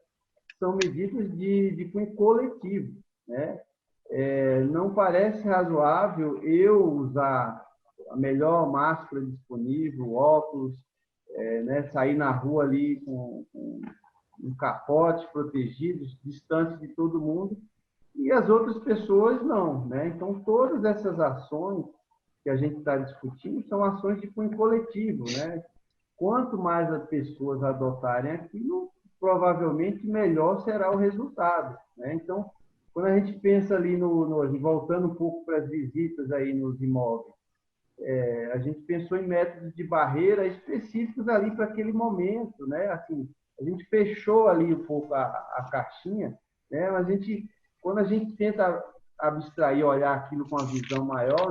Speaker 4: são medidas de cunho coletivo, né? Não parece razoável eu usar a melhor máscara disponível, óculos, né? Sair na rua ali com um capote protegido, distante de todo mundo, e as outras pessoas não, né? Então, todas essas ações que a gente está discutindo são ações de cunho coletivo, né? Quanto mais as pessoas adotarem aquilo, provavelmente melhor será o resultado, né? Então, quando a gente pensa ali voltando um pouco para as visitas aí nos imóveis, a gente pensou em métodos de barreira específicos ali para aquele momento, né? Assim, a gente fechou ali um pouco a caixinha, né? Mas quando a gente tenta abstrair, olhar aquilo com uma visão maior,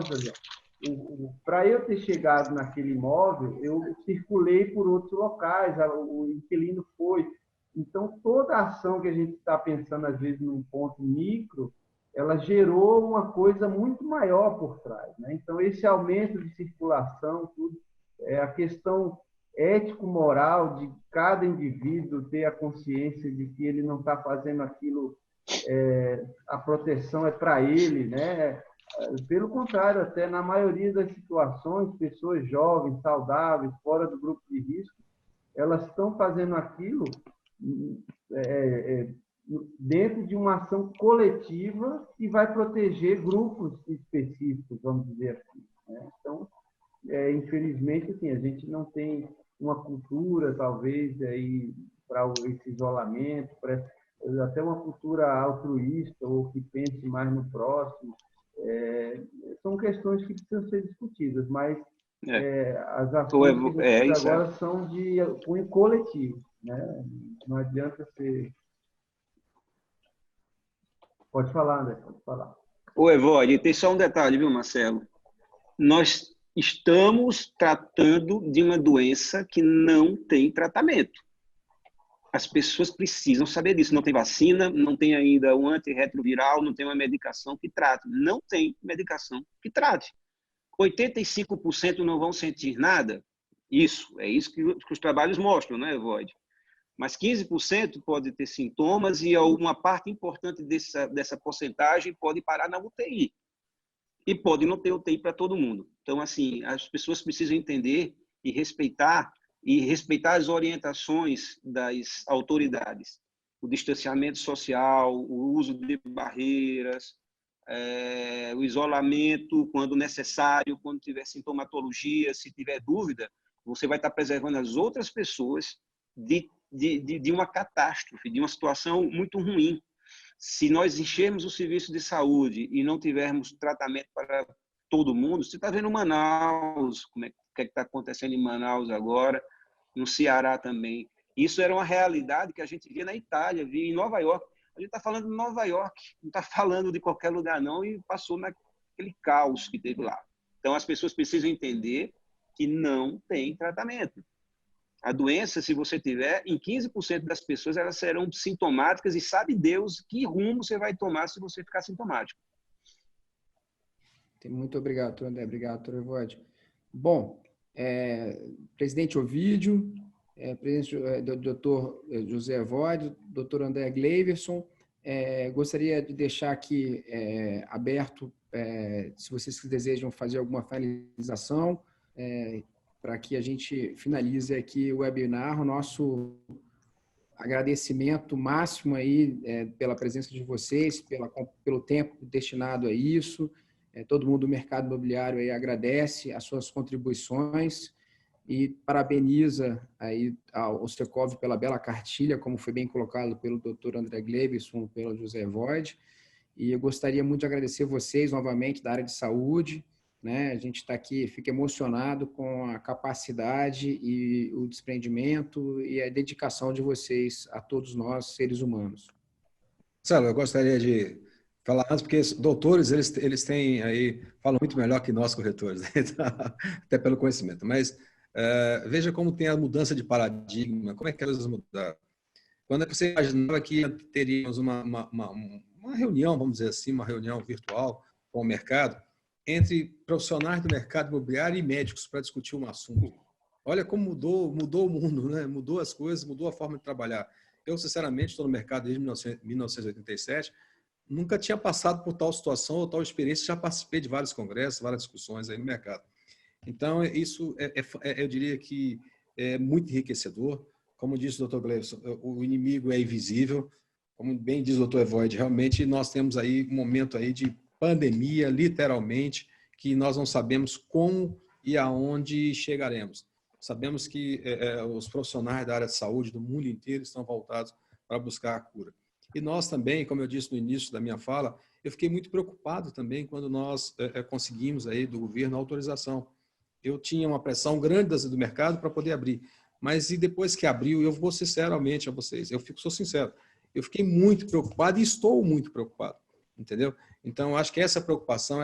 Speaker 4: para eu ter chegado naquele imóvel, eu circulei por outros locais, o inquilino foi. Então, toda a ação que a gente está pensando, às vezes, num ponto micro, ela gerou uma coisa muito maior por trás, né? Então, esse aumento de circulação, tudo, a questão ético-moral de cada indivíduo ter a consciência de que ele não está fazendo aquilo, a proteção é para ele, né? Pelo contrário, até na maioria das situações, pessoas jovens, saudáveis, fora do grupo de risco, elas estão fazendo aquilo dentro de uma ação coletiva que vai proteger grupos específicos, vamos dizer assim, né? Então, infelizmente, assim, a gente não tem uma cultura, talvez, aí para esse isolamento, até uma cultura altruísta ou que pense mais no próximo. São questões que precisam ser discutidas, mas as
Speaker 3: Ou
Speaker 4: ações que a gente faz
Speaker 3: isso é.
Speaker 4: agora são de cunho coletivo, né? Não adianta ser... Pode falar, André, pode falar.
Speaker 3: Ô, Evode, tem só um detalhe, viu, Marcelo? Nós estamos tratando de uma doença que não tem tratamento. As pessoas precisam saber disso. Não tem vacina, não tem ainda um antirretroviral, não tem uma medicação que trate. Não tem medicação que trate. 85% não vão sentir nada. É isso que os trabalhos mostram, né, Evode? Mas 15% pode ter sintomas e uma parte importante dessa porcentagem pode parar na UTI. E pode não ter UTI para todo mundo. Então, assim, as pessoas precisam entender e respeitar as orientações das autoridades. O distanciamento social, o uso de barreiras, o isolamento quando necessário, quando tiver sintomatologia, se tiver dúvida, você vai estar preservando as outras pessoas de uma catástrofe, de uma situação muito ruim. Se nós enchermos o serviço de saúde e não tivermos tratamento para todo mundo, você está vendo Manaus, o que está acontecendo em Manaus agora, no Ceará também. Isso era uma realidade que a gente via na Itália, via em Nova York. A gente está falando de Nova York, não está falando de qualquer lugar não, e passou naquele caos que teve lá. Então, as pessoas precisam entender que não tem tratamento. A doença, se você tiver, em 15% das pessoas elas serão sintomáticas e sabe Deus que rumo você vai tomar se você ficar sintomático.
Speaker 1: Muito obrigado, doutor André. Obrigado, doutor Evode. Bom, presidente Ovídio, presidente doutor José Evode, doutor André Gleiverson, gostaria de deixar aqui aberto, se vocês desejam fazer alguma finalização, para que a gente finalize aqui o webinar. O nosso agradecimento máximo aí pela presença de vocês, pelo tempo destinado a isso. Todo mundo do mercado imobiliário aí agradece as suas contribuições e parabeniza aí ao Secov pela bela cartilha, como foi bem colocado pelo Dr. André Gleiverson, pelo José Evode. E eu gostaria muito de agradecer vocês novamente da área de saúde, né? A gente está aqui, fica emocionado com a capacidade e o desprendimento e a dedicação de vocês a todos nós, seres humanos.
Speaker 2: Marcelo, eu gostaria de falar antes, porque os doutores, eles têm aí, falam muito melhor que nós corretores, né? Até pelo conhecimento. Mas veja como tem a mudança de paradigma, como é que as coisas mudaram. Quando você imaginava que teríamos uma reunião, vamos dizer assim, uma reunião virtual com o mercado, entre profissionais do mercado imobiliário e médicos para discutir um assunto. Olha como mudou o mundo, né? Mudou as coisas, mudou a forma de trabalhar. Eu, sinceramente, estou no mercado desde 1987, nunca tinha passado por tal situação ou tal experiência, já participei de vários congressos, várias discussões aí no mercado. Então, isso eu diria que é muito enriquecedor. Como disse o Dr. Gleiverson, o inimigo é invisível. Como bem diz o Dr. Evode, realmente nós temos aí um momento aí de pandemia, literalmente, que nós não sabemos como e aonde chegaremos. Sabemos que os profissionais da área de saúde do mundo inteiro estão voltados para buscar a cura. E nós também, como eu disse no início da minha fala, eu fiquei muito preocupado também quando nós conseguimos aí do governo a autorização. Eu tinha uma pressão grande do mercado para poder abrir. Mas e depois que abriu, eu vou sinceramente a vocês, sou sincero, eu fiquei muito preocupado e estou muito preocupado, entendeu? Então, eu acho que essa preocupação,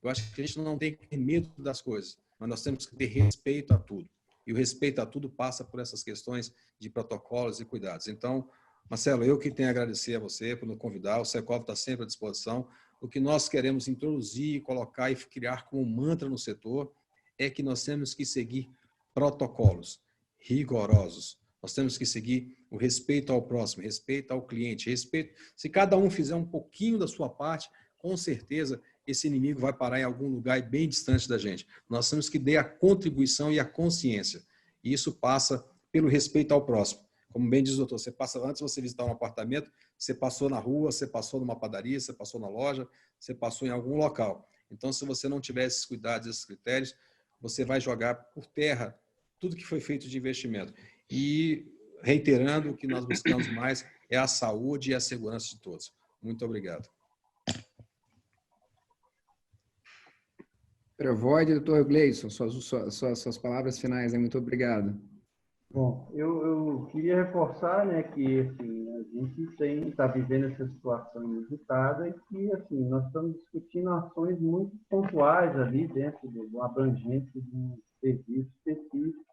Speaker 2: eu acho que a gente não tem que ter medo das coisas, mas nós temos que ter respeito a tudo. E o respeito a tudo passa por essas questões de protocolos e cuidados. Então, Marcelo, eu que tenho a agradecer a você por nos convidar, o Secov está sempre à disposição. O que nós queremos introduzir, colocar e criar como mantra no setor é que nós temos que seguir protocolos rigorosos. Nós temos que seguir o respeito ao próximo, respeito ao cliente, respeito. Se cada um fizer um pouquinho da sua parte, com certeza esse inimigo vai parar em algum lugar bem distante da gente. Nós temos que dar a contribuição e a consciência. E isso passa pelo respeito ao próximo. Como bem diz o doutor, você passa antes de você visitar um apartamento, você passou na rua, você passou numa padaria, você passou na loja, você passou em algum local. Então, se você não tiver esses cuidados, esses critérios, você vai jogar por terra tudo que foi feito de investimento. E, reiterando, o que nós buscamos mais é a saúde e a segurança de todos. Muito obrigado.
Speaker 1: Doutor Evóide, doutor Gleison, suas palavras finais, né? Muito obrigado.
Speaker 4: Bom, eu queria reforçar, né, que assim, a gente está vivendo essa situação inusitada e que assim, nós estamos discutindo ações muito pontuais ali dentro do abrangência de um serviço específico.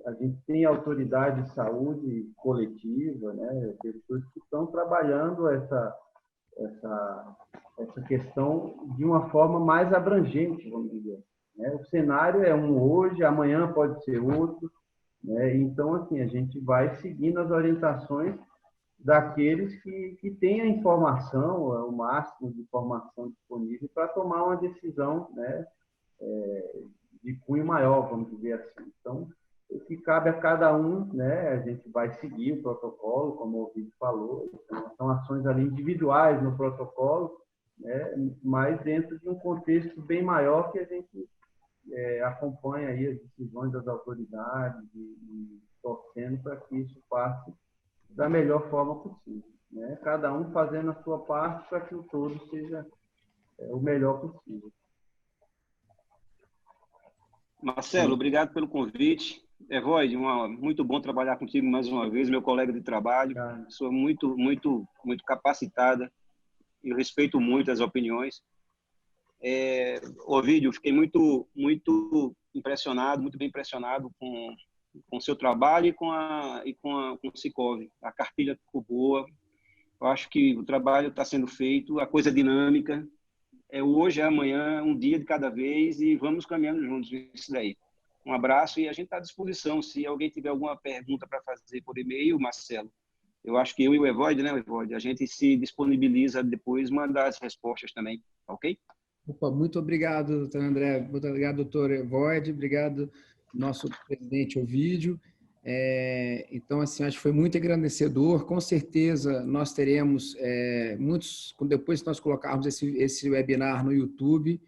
Speaker 4: A gente tem autoridade de saúde coletiva, né, pessoas que estão trabalhando essa questão de uma forma mais abrangente, vamos dizer. Né? O cenário é um hoje, amanhã pode ser outro, né? Então, assim, a gente vai seguindo as orientações daqueles que têm a informação, o máximo de informação disponível para tomar uma decisão, né, de cunho maior, vamos dizer assim. Então, o que cabe a cada um, né, a gente vai seguir o protocolo, como o Ovidio falou, então, são ações ali individuais no protocolo, né, mas dentro de um contexto bem maior que a gente acompanha aí as decisões das autoridades e torcendo para que isso passe da melhor forma possível, né? Cada um fazendo a sua parte para que o todo seja o melhor possível.
Speaker 3: Marcelo, obrigado pelo convite. Evóide, muito bom trabalhar contigo mais uma vez, meu colega de trabalho. Sou muito capacitada. Eu respeito muito as opiniões. Ovidio, fiquei muito impressionado, muito bem impressionado com o seu trabalho e com o Sicov. A cartilha ficou boa. Eu acho que o trabalho está sendo feito, a coisa é dinâmica. É hoje, é amanhã, um dia de cada vez e vamos caminhando juntos isso daí. Um abraço e a gente está à disposição. Se alguém tiver alguma pergunta para fazer por e-mail, Marcelo, eu acho que eu e o Evóide, né, Evóide, a gente se disponibiliza depois mandar as respostas também, ok?
Speaker 1: Opa, muito obrigado, doutor André. Muito obrigado, doutor Evóide. Obrigado, nosso presidente Ovidio. Então, assim, acho que foi muito engrandecedor. Com certeza, nós teremos muitos, depois que nós colocarmos esse webinar no YouTube,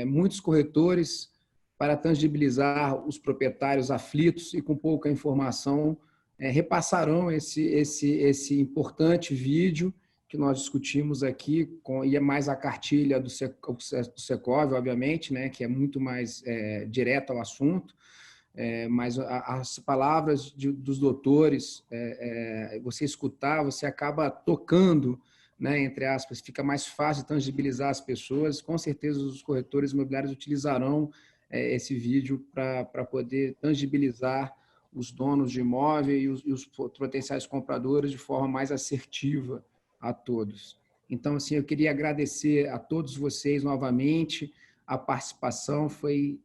Speaker 1: muitos corretores para tangibilizar os proprietários aflitos e com pouca informação, repassarão esse importante vídeo que nós discutimos aqui, e é mais a cartilha do Secov, obviamente, né, que é muito mais direto ao assunto, mas as palavras dos doutores, você escutar, você acaba tocando, né, entre aspas, fica mais fácil tangibilizar as pessoas. Com certeza os corretores imobiliários utilizarão esse vídeo para poder tangibilizar os donos de imóvel e os potenciais compradores de forma mais assertiva a todos. Então, assim, eu queria agradecer a todos vocês novamente a participação,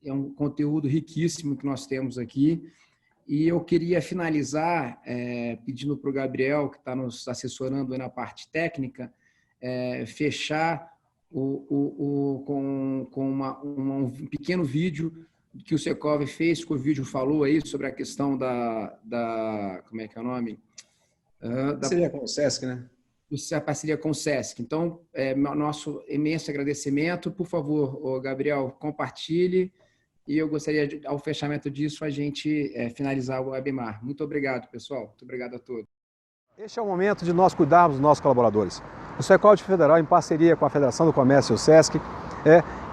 Speaker 1: é um conteúdo riquíssimo que nós temos aqui. E eu queria finalizar pedindo para o Gabriel, que está nos assessorando na parte técnica, fechar com um pequeno vídeo que o Secov fez, que o vídeo falou aí sobre a questão da como é que é o nome?
Speaker 2: Seria com o SESC, né?
Speaker 1: A parceria com o SESC. Então, nosso imenso agradecimento. Por favor, Gabriel, compartilhe. E eu gostaria, ao fechamento disso, a gente finalizar o webinar. Muito obrigado, pessoal. Muito obrigado a todos.
Speaker 5: Este é o momento de nós cuidarmos dos nossos colaboradores. O Secov Federal, em parceria com a Federação do Comércio e o SESC,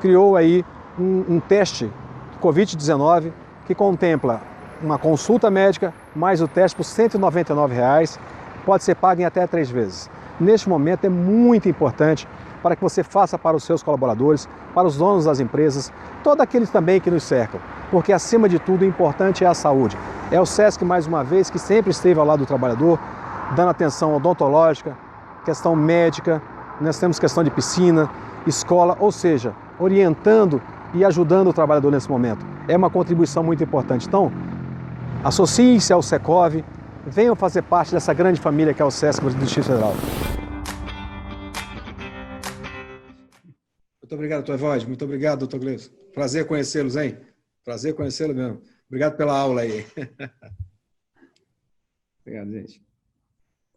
Speaker 5: criou aí um teste Covid-19 que contempla uma consulta médica mais o teste por R$ 199, pode ser pago em até 3 vezes. Neste momento é muito importante para que você faça para os seus colaboradores, para os donos das empresas, todos aqueles também que nos cercam, porque acima de tudo o importante é a saúde. É o SESC, mais uma vez, que sempre esteve ao lado do trabalhador, dando atenção odontológica, questão médica, nós temos questão de piscina, escola, ou seja, orientando e ajudando o trabalhador nesse momento. É uma contribuição muito importante. Então, associem-se ao Secov, venham fazer parte dessa grande família que é o SESC do Distrito Federal.
Speaker 2: Muito obrigado, doutor Evóide. Muito obrigado, doutor Gleison. Prazer conhecê-los, hein? Prazer conhecê-los mesmo. Obrigado pela aula aí.
Speaker 1: Obrigado, gente.